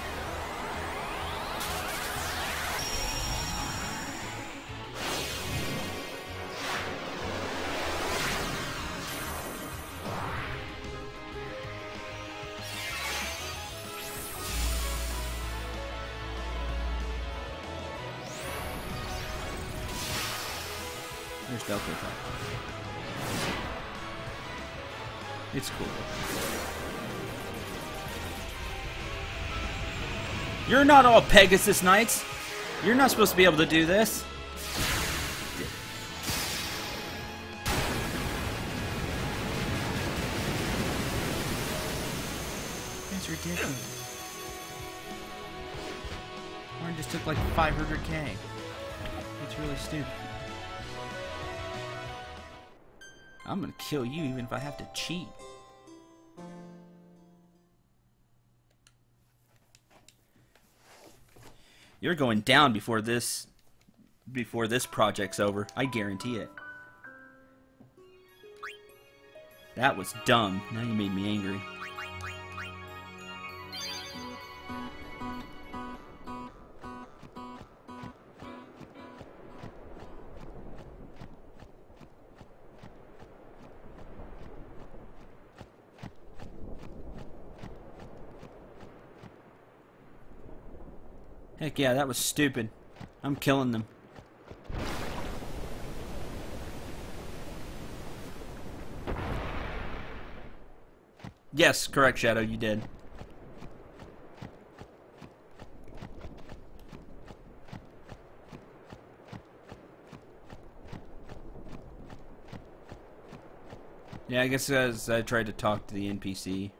There's Delta Attack. It's cool. You're not all Pegasus Knights. You're not supposed to be able to do this. That's ridiculous. Warren just took like 500k. It's really stupid. I'm gonna kill you even if I have to cheat. You're going down before this project's over. I guarantee it. That was dumb. Now you made me angry. Heck yeah, that was stupid. I'm killing them. Yes, correct, Shadow, you did. Yeah, I guess as I tried to talk to the NPC.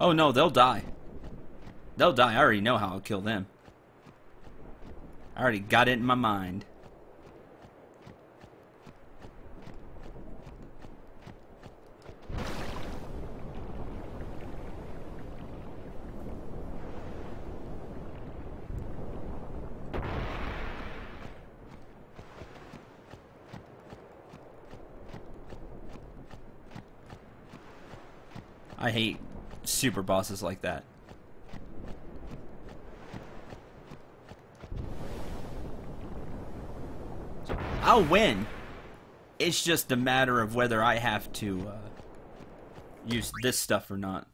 Oh no, they'll die. They'll die. I already know how I'll kill them. I already got it in my mind. I hate super bosses like that. So I'll win. It's just a matter of whether I have to use this stuff or not.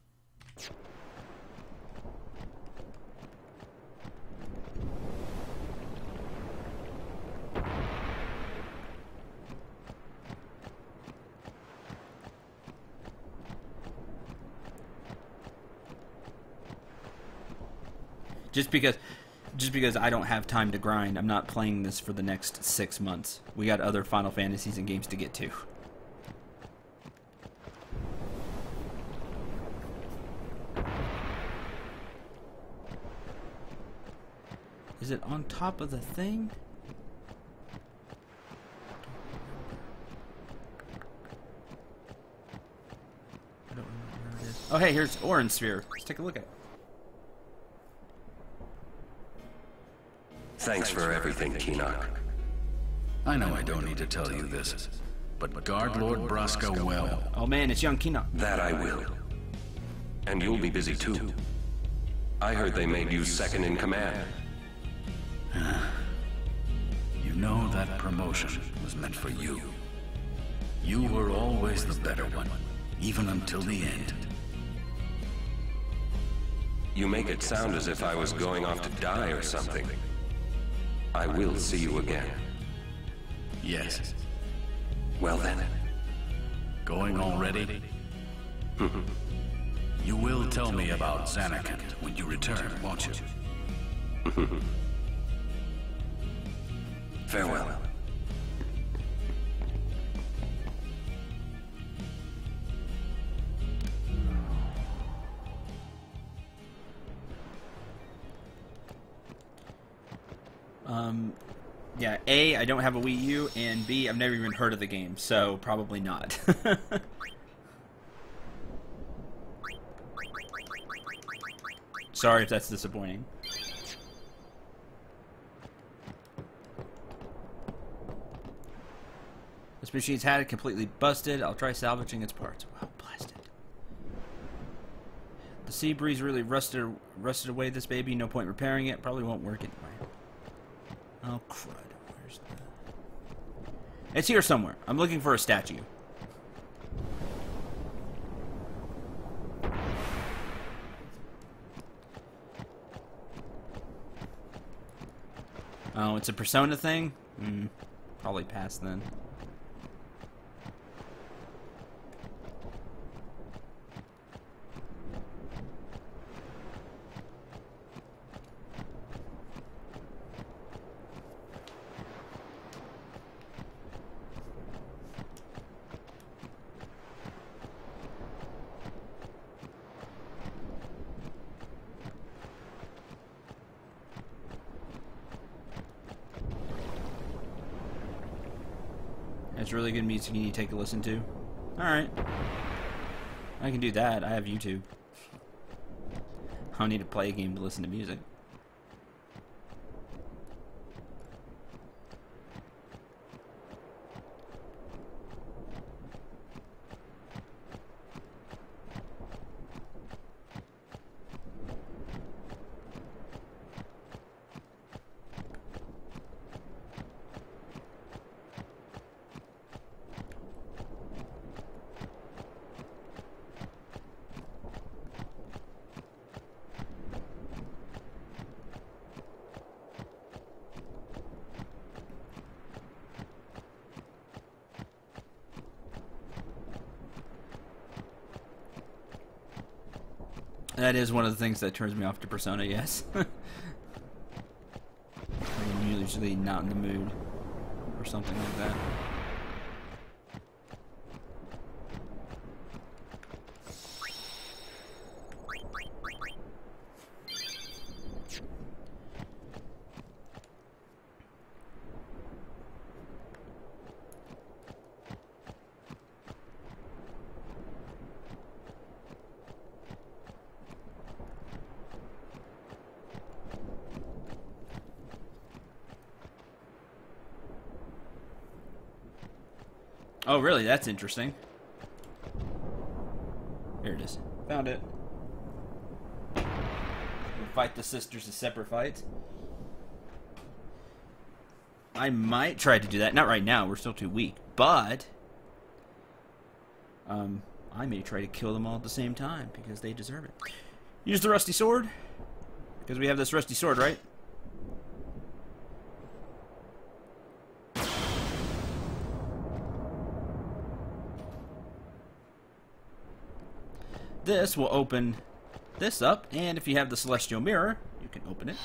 Just because I don't have time to grind, I'm not playing this for the next 6 months. We got other Final Fantasies and games to get to. Is it on top of the thing? I don't remember where it is. Oh hey, here's Orange Sphere. Let's take a look at it. Thanks for everything, Keenock. I know I don't need to tell you this, but guard Lord Braska well. Oh man, it's young Keenock. That I will. And you'll be busy too. I heard they made you second in command. You know that promotion was meant for you. You were always the better one, even until the end. You make it sound as if I was going off to die or something. I will see you again. Yes. Well then. Going already? You will tell me about Zanarkand when you return, won't you? Farewell. Yeah, A, I don't have a Wii U, and B, I've never even heard of the game, so probably not. Sorry if that's disappointing. This machine's had it completely busted. I'll try salvaging its parts. Wow, blasted. The sea breeze really rusted away this baby. No point repairing it. Probably won't work anyway. Oh, crud. Where's the... It's here somewhere. I'm looking for a statue. Oh, it's a Persona thing? Probably pass then. That's really good music you need to take a listen to. Alright. I can do that. I have YouTube. I don't need to play a game to listen to music. That is one of the things that turns me off to Persona, yes. I'm usually not in the mood or something like that. Oh, really? That's interesting. Here it is. Found it. We'll fight the sisters as separate fights. I might try to do that. Not right now. We're still too weak. But I may try to kill them all at the same time because they deserve it. Use the rusty sword. Because we have this rusty sword, right? This will open this up, and if you have the celestial mirror, you can open it.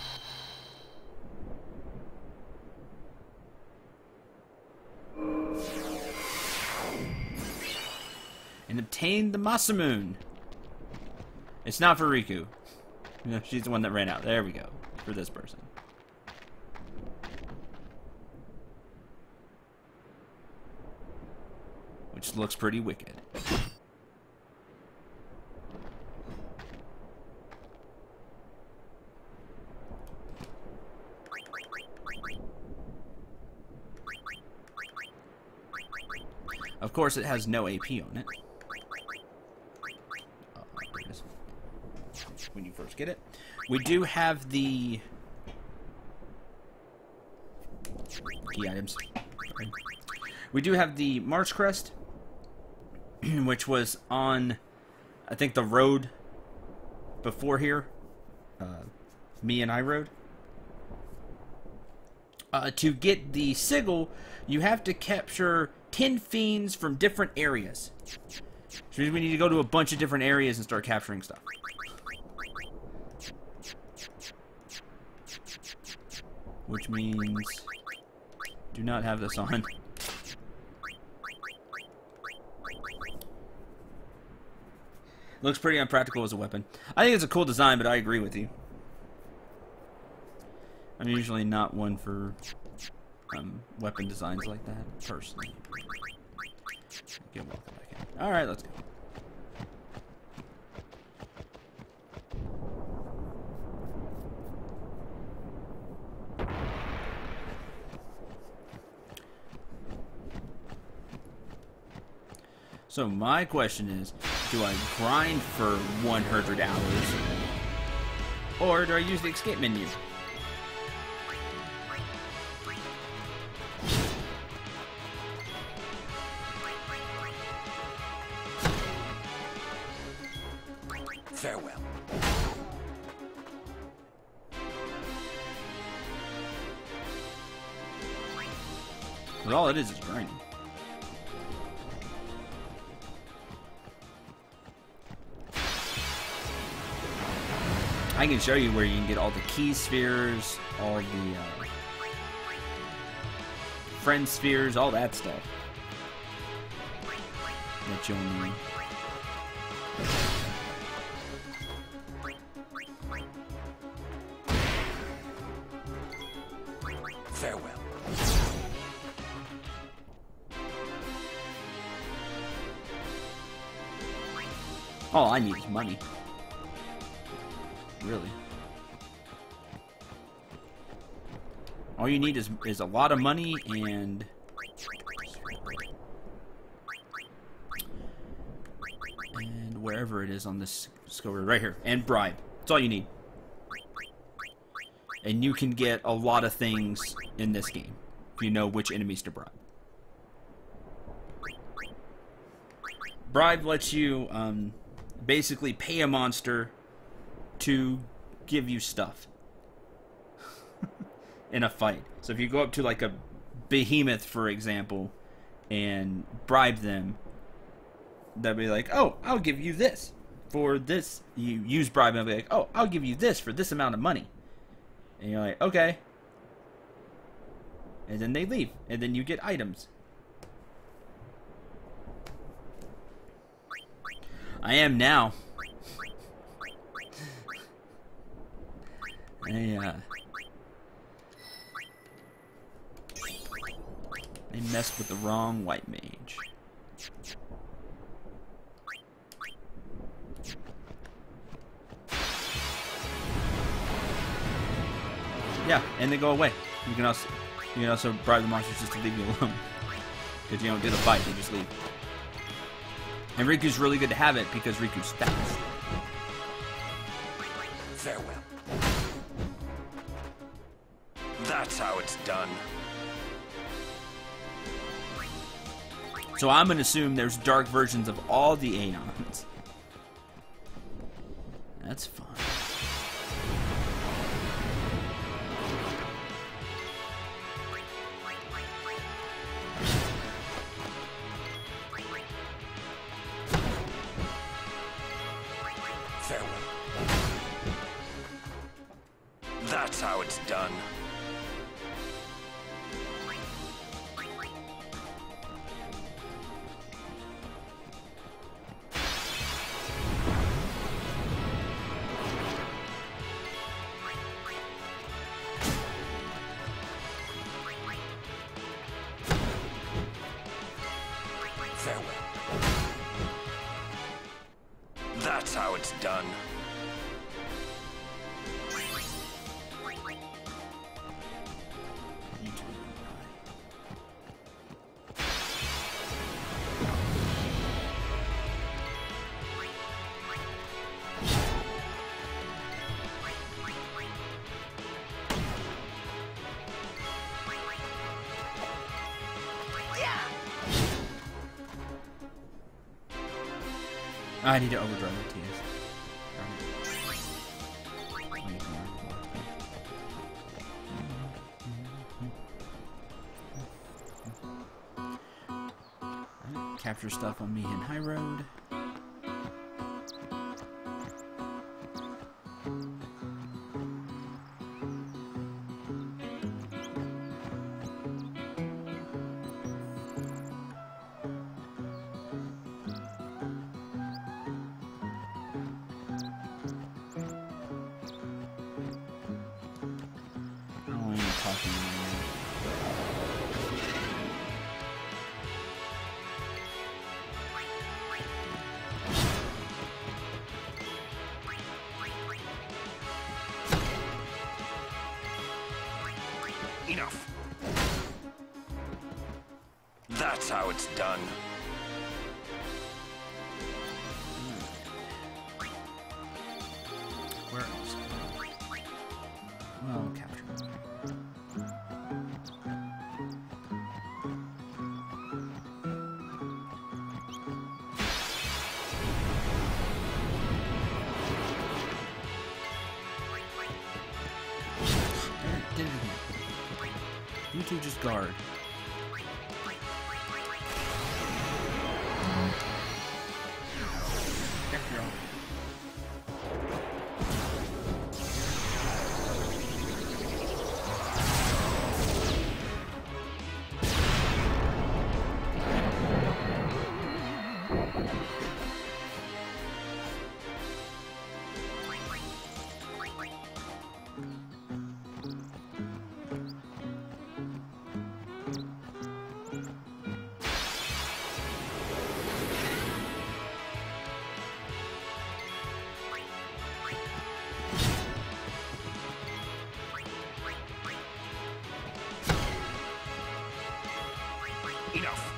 And obtain the Masamune. It's not for Riku. No, she's the one that ran out. There we go. For this person. Which looks pretty wicked. Of course, it has no AP on it. Oh, there it is. When you first get it. We do have the key items. We do have the March Crest, which was on, I think, the road before here. Me and I rode. To get the sigil, you have to capture 10 fiends from different areas. Which means we need to go to a bunch of different areas and start capturing stuff. Which means do not have this on. Looks pretty unpractical as a weapon. I think it's a cool design, but I agree with you. I'm usually not one for weapon designs like that, personally. Get walking back in. Alright, let's go. So my question is, do I grind for 100 hours? Or do I use the escape menu? Farewell. But all it is grinding. I can show you where you can get all the key spheres, all the friend spheres, all that stuff that you'll need. Farewell. All I need is money. Really. All you need is a lot of money and wherever it is on this score right here, and bribe. That's all you need. And you can get a lot of things in this game if you know which enemies to bribe. Bribe lets you basically pay a monster to give you stuff in a fight. So if you go up to like a behemoth, for example, and bribe them, they'll be like, oh, I'll give you this for this. You use bribe and they'll be like, oh, I'll give you this for this amount of money. And you're like, okay. And then they leave. And then you get items. I am now. They messed with the wrong white mage. Yeah, and they go away. You can also bribe the monsters just to leave you alone. Because you don't do the fight, you just leave. And Riku's really good to have it because Riku's fast. Farewell. That's how it's done. So I'm gonna assume there's dark versions of all the Aeons. That's fun. Farewell. That's how it's done. Farewell. That's how it's done. I need to overdrive my TS. Capture stuff on me in High Road. Enough. That's how it's done. Where else? Well, capture. Did it again. You two just guard. Enough.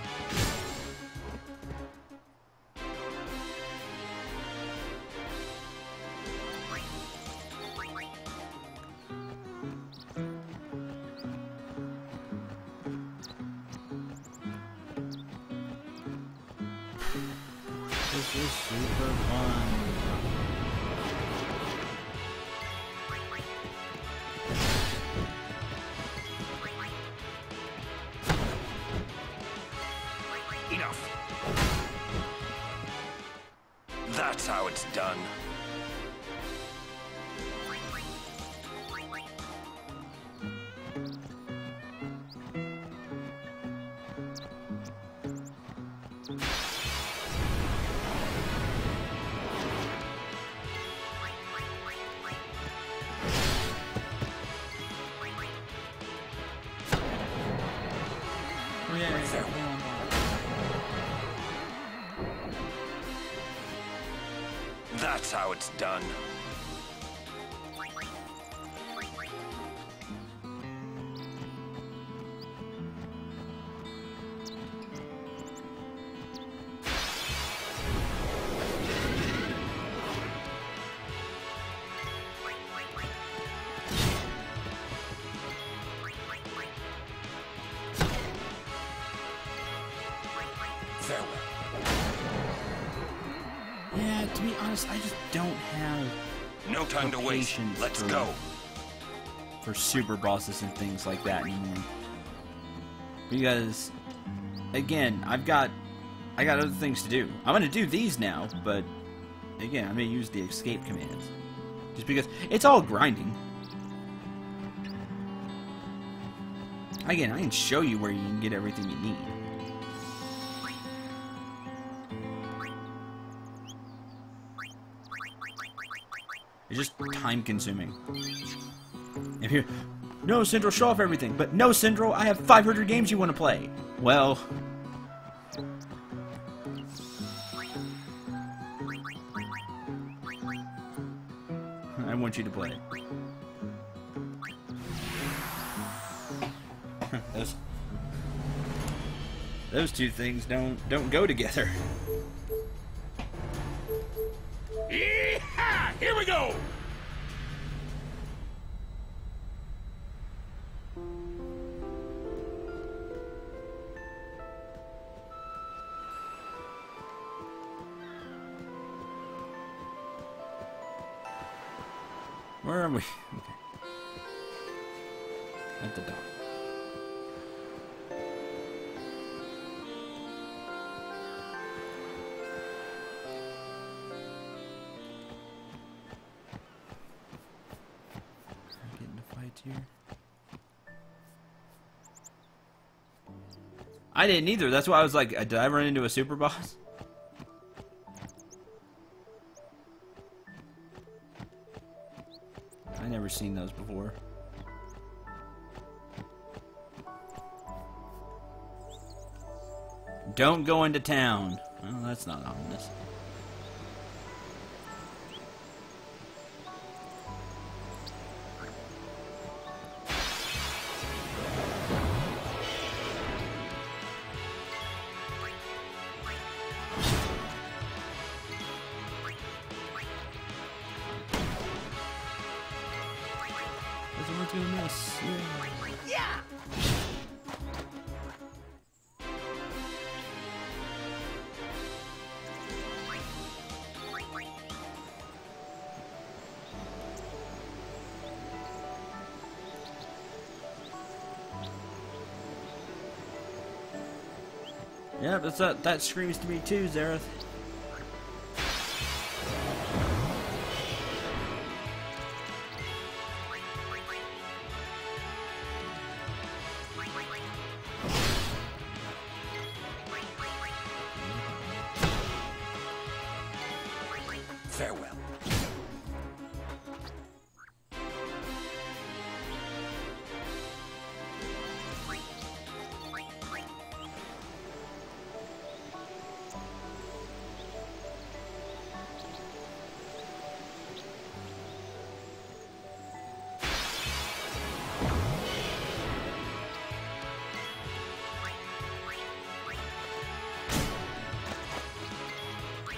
This is super fun. Enough. That's how it's done. Oh, yeah, That's how it's done. to be honest, I just don't have No time to waste. patience Let's for- go. for super bosses and things like that anymore. Because, again, I got other things to do. I'm gonna do these now, but again, I'm gonna use the escape commands. Just because it's all grinding. Again, I can show you where you can get everything you need. It's just time consuming. If you, no, Cendril, show off everything. But no, Cendril, I have 500 games you want to play. Well, I want you to play. Those two things don't go together. Yeehaw! Here we go! Where are we? Okay. At the dock. Get into fights here. I didn't either. That's why I was like, did I run into a super boss? I never seen those before. Don't go into town. Well, that's not ominous. Doesn't look gonna miss. Yeah. Yeah, that screams to me too, Zareth. Farewell.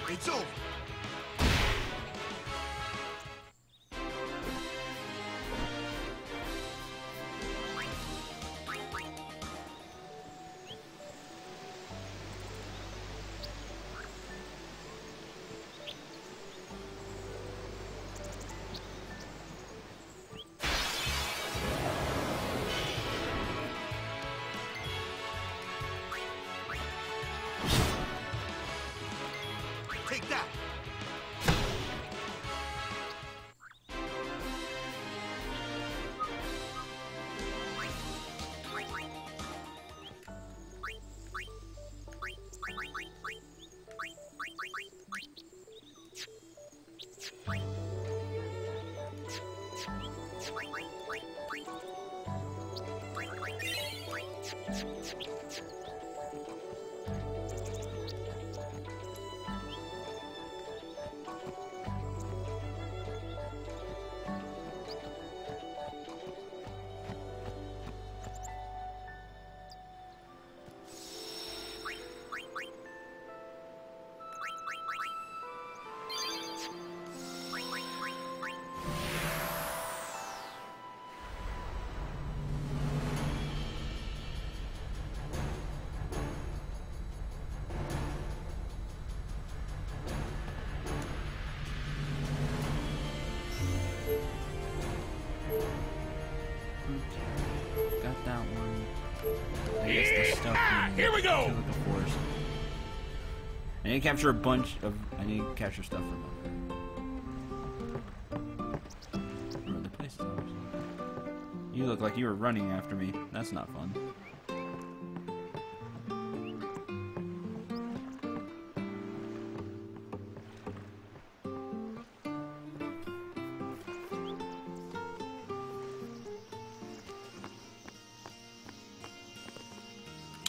It's over. Take that. I need to capture a bunch of... I need to capture stuff from other places. You look like you were running after me. That's not fun.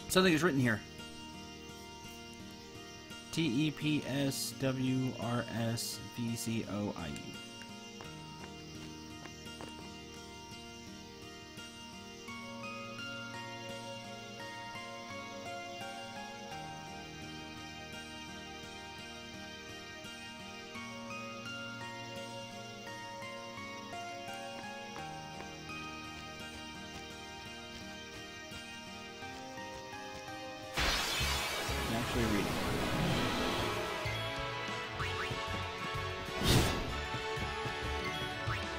Something is written here. TEPSWRSVCOIE. Actually reading.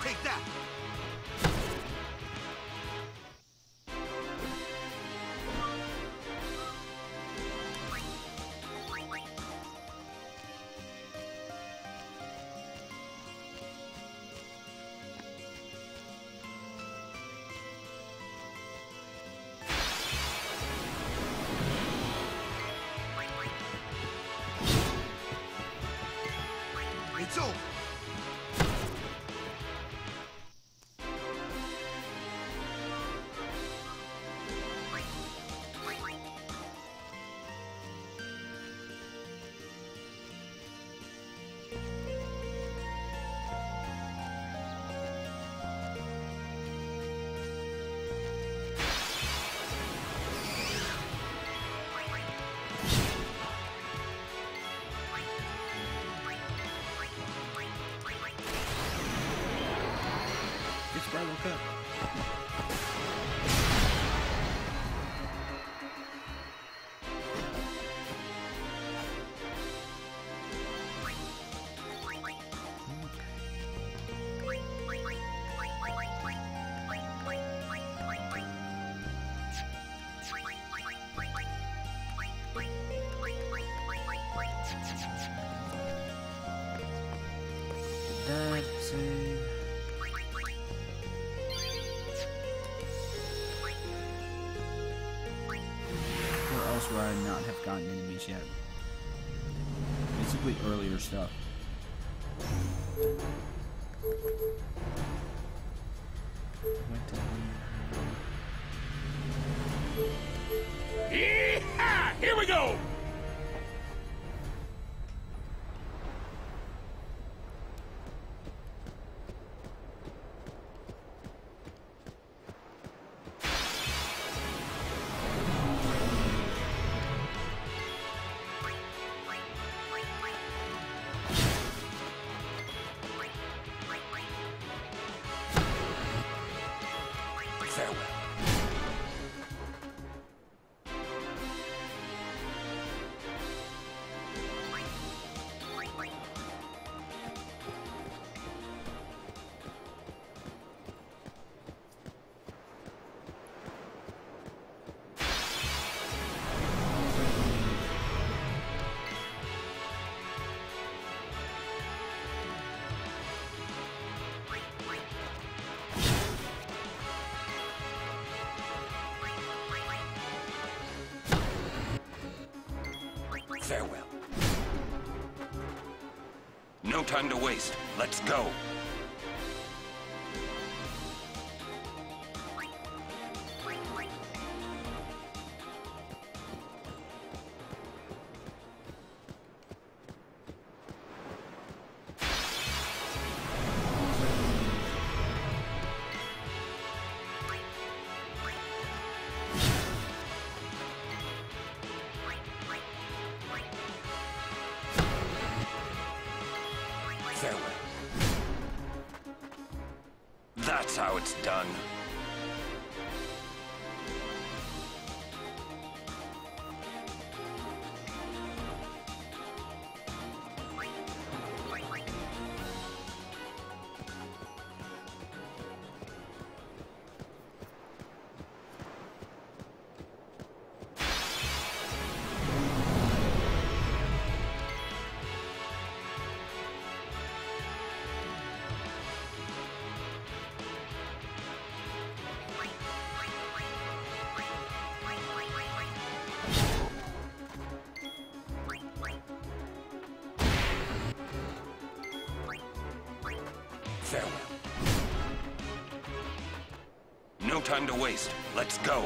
Take that! It's over! It's Bridal Cut. That save. Where else would I not have gotten enemies yet? Basically earlier stuff. Yeehaw! Here we go! Farewell. Farewell. No time to waste. Let's go. Farewell. That's how it's done. Farewell. No time to waste. Let's go.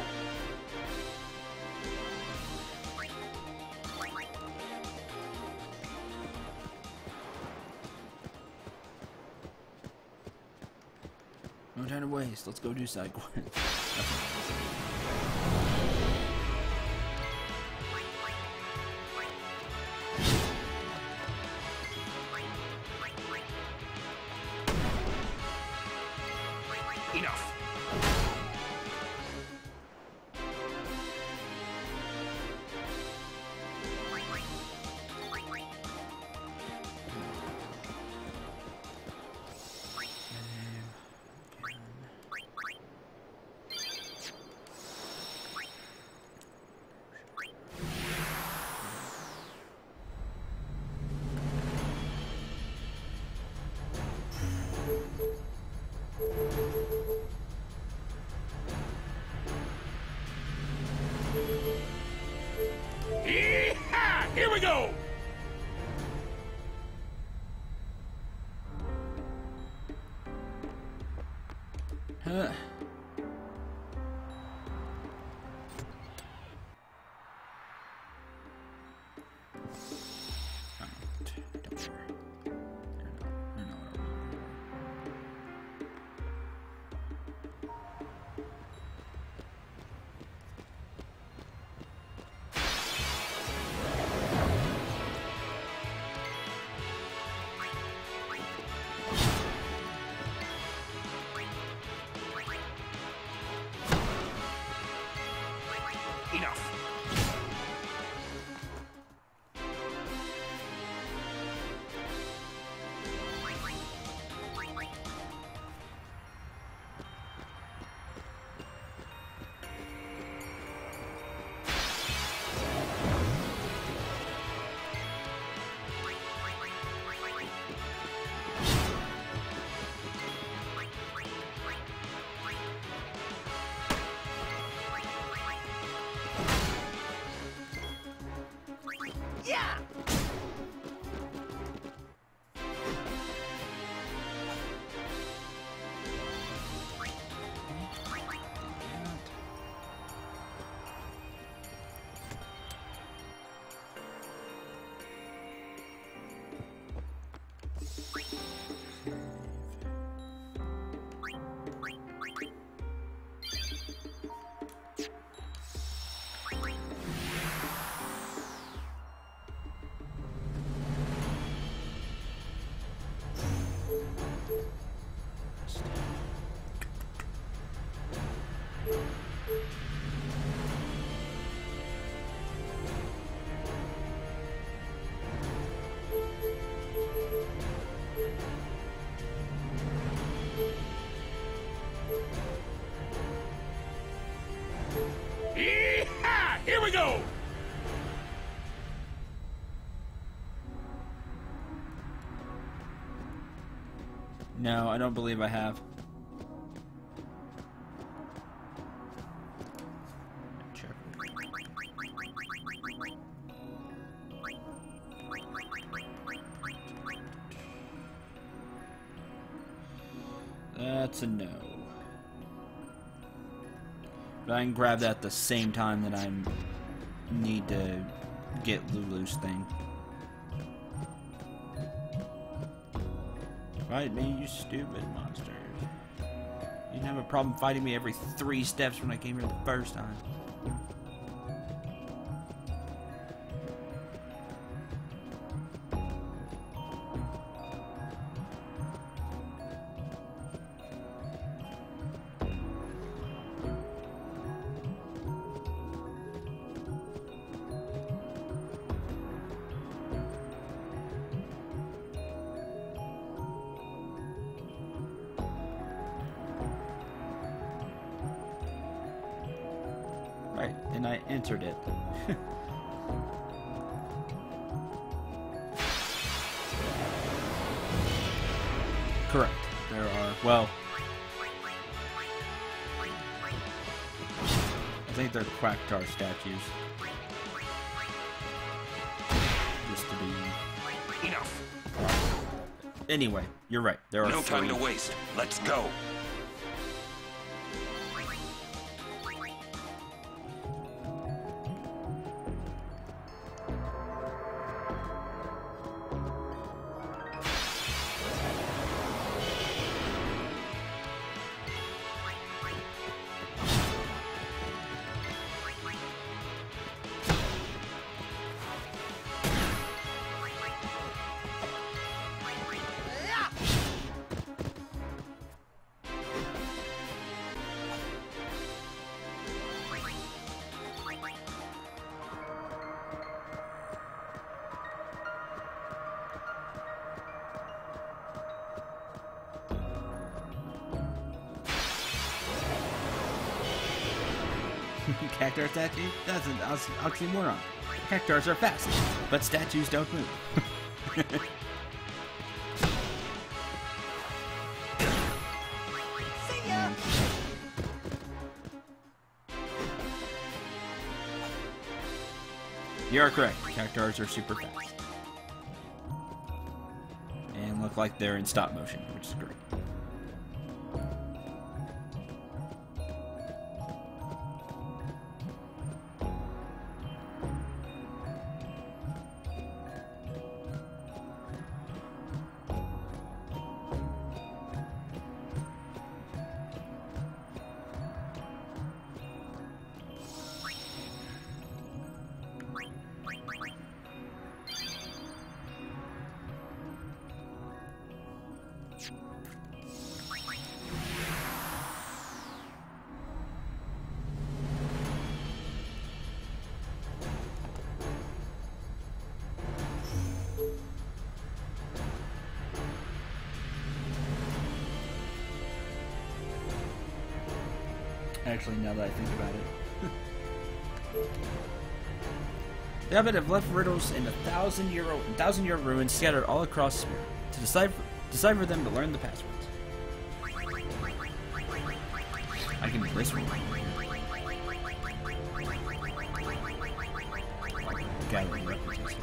No time to waste. Let's go do side quests. Enough. Here we go! Huh. Enough. Here we go! No, I don't believe I have. Check. That's a no. But I can grab that at the same time that I need to get Lulu's thing. Fight me, you stupid monsters. You didn't have a problem fighting me every 3 steps when I came here the first time. Right, and I entered it. Correct. There are, well, I think they're Quacktar statues. Just to be... Enough. Anyway, you're right. There are No time to three. waste. Let's go. Cactuar statue? That's an oxymoron. Cactuars are fast, but statues don't move. You are correct. Cactuars are super fast. And look like they're in stop motion, which is great. Actually, now that I think about it. The Abbot have left riddles in 1,000-year ruins scattered all across Spira. To decipher them to learn the passwords. I can do this one. Gathering references.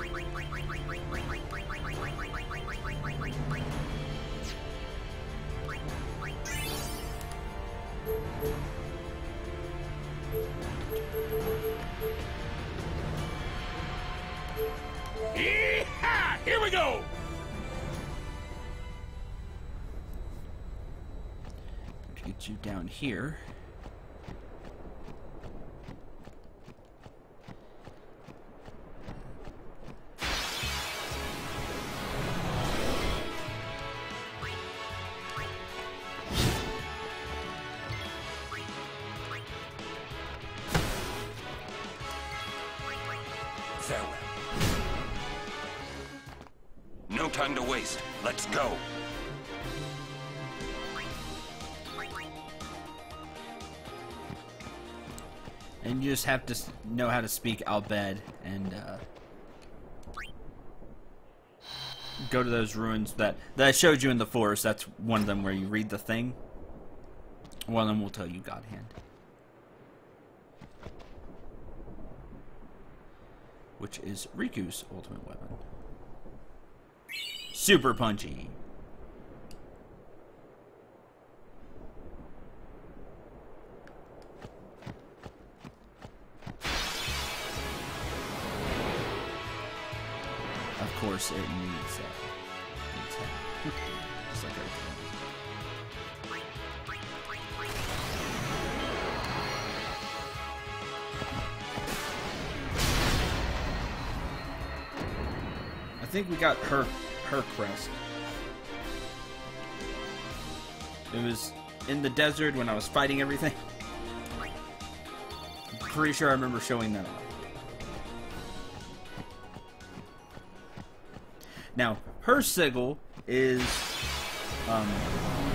Yee-haw! Here we go! To get you down here. Farewell. No time to waste. Let's go. And you just have to know how to speak Albed and go to those ruins that I showed you in the forest. That's one of them where you read the thing. One of them will tell you God Hand. Which is Riku's ultimate weapon. Super punchy. Of course, it needs help. Just like everything else. I think we got her crest. It was in the desert when I was fighting everything. I'm pretty sure I remember showing that off. Now, her sigil is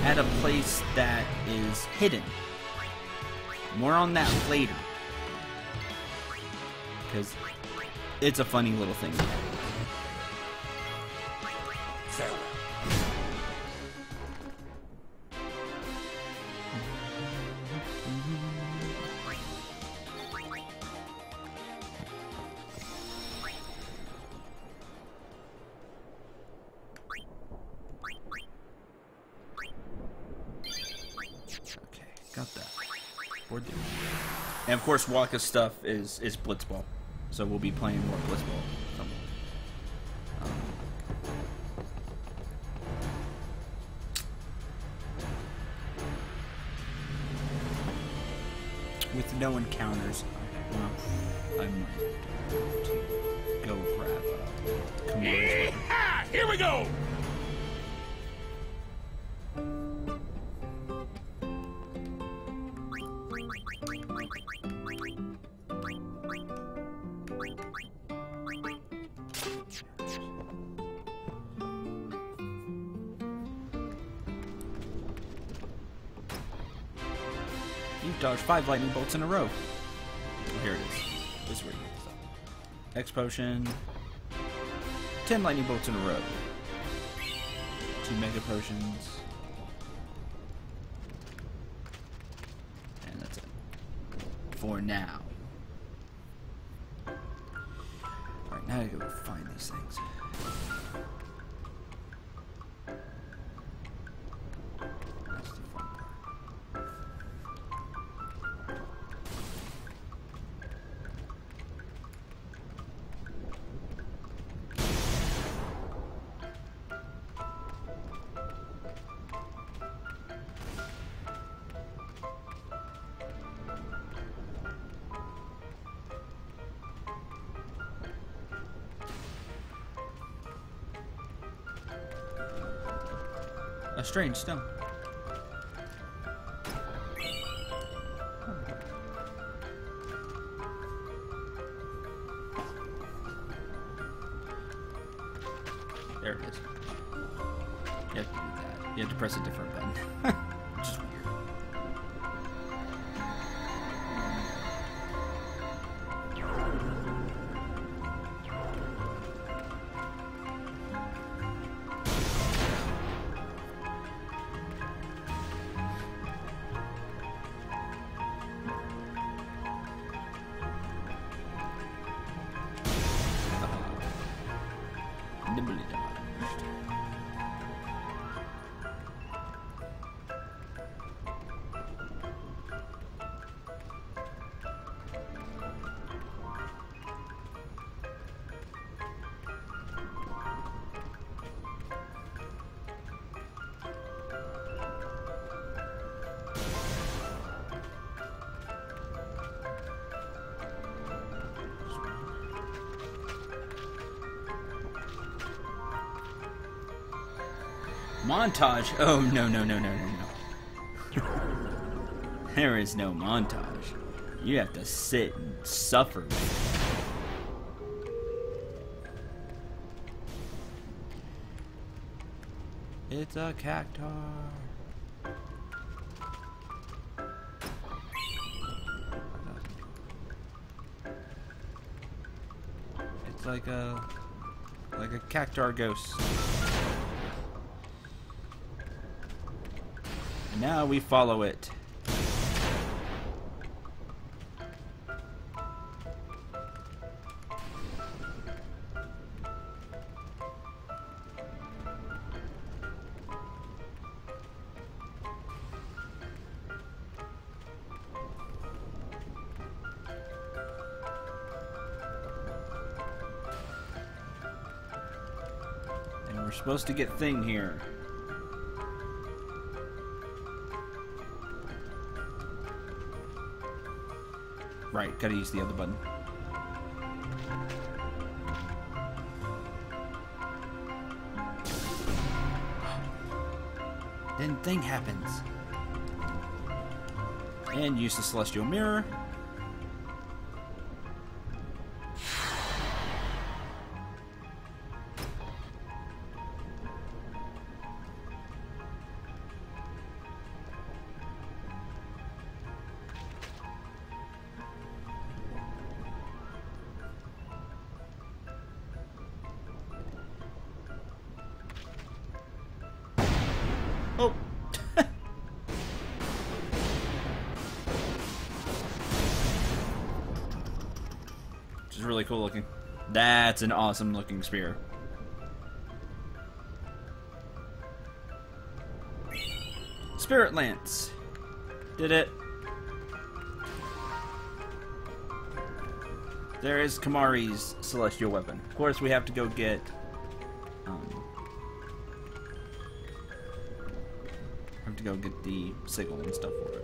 at a place that is hidden. More on that later. Because it's a funny little thing. Farewell. Got that. And of course, Waka's stuff is Blitzball, so we'll be playing more Blitzball. With no encounters, well, I might go grab Kamara's. Here we go! You've dodged 5 lightning bolts in a row. Oh, here it is. This is where you get stuff. X potion. 10 lightning bolts in a row. 2 mega potions. And that's it. For now. Alright, now I gotta go find these things. That's the fun part. A strange stone. There it is. You have to do that. You have to press a different button. Which is weird. Nimbly damaged. Montage? Oh, no, no, no, no, no, no. There is no montage. You have to sit and suffer with it. It's a cactar. It's like a cactar ghost. Now we follow it. And we're supposed to get Thing here. Right, gotta use the other button. Then Thing happens. And use the Celestial Mirror. Oh. Which is really cool looking. That's an awesome looking spear. Spirit Lance. Did it. There is Kamari's celestial weapon. Of course, we have to go get... have to go get the sigil and stuff for it.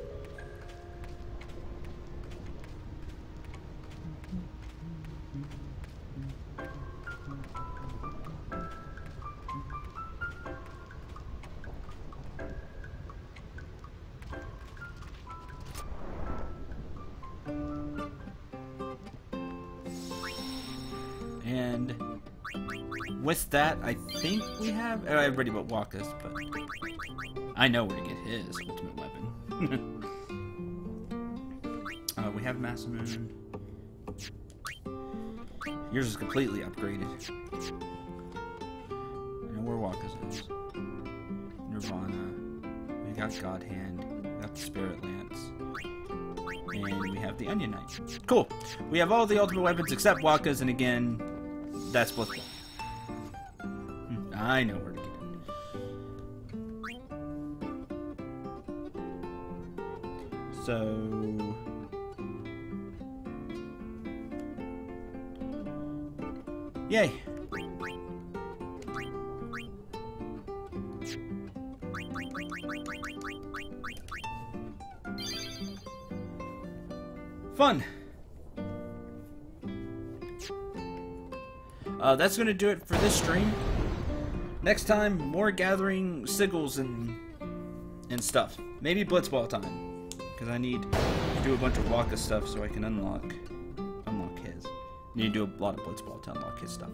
And with that, I think we have everybody but Walkus, but I know where to get his ultimate weapon. We have Masamune. Yours is completely upgraded. I know where Walkus is. Nirvana. We got God Hand. We got the Spirit Lance. And we have the Onion Knight. Cool. We have all the ultimate weapons except Walkus, and again, that's Blitzball. I know where to get it. So... yay! Fun! That's gonna do it for this stream. Next time, more gathering sigils and stuff. Maybe Blitzball time, because I need to do a bunch of Waka stuff so I can unlock his. Need to do a lot of Blitzball to unlock his stuff.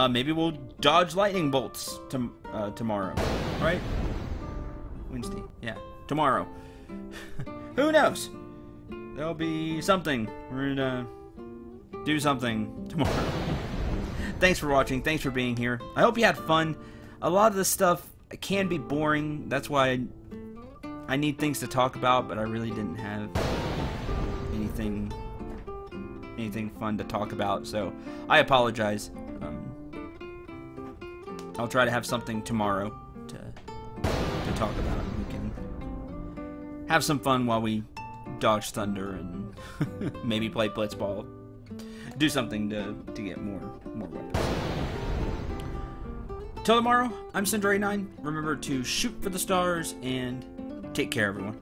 Maybe we'll dodge lightning bolts tomorrow, right? Wednesday, yeah, tomorrow. Who knows? There'll be something. We're gonna do something tomorrow. Thanks for watching. Thanks for being here. I hope you had fun. A lot of this stuff can be boring. That's why I need things to talk about, but I really didn't have anything fun to talk about, so I apologize. I'll try to have something tomorrow to talk about. We can have some fun while we dodge thunder and maybe play Blitzball. Do something to get more weapons. Till tomorrow, I'm Cendril 9. Remember to shoot for the stars and take care, everyone.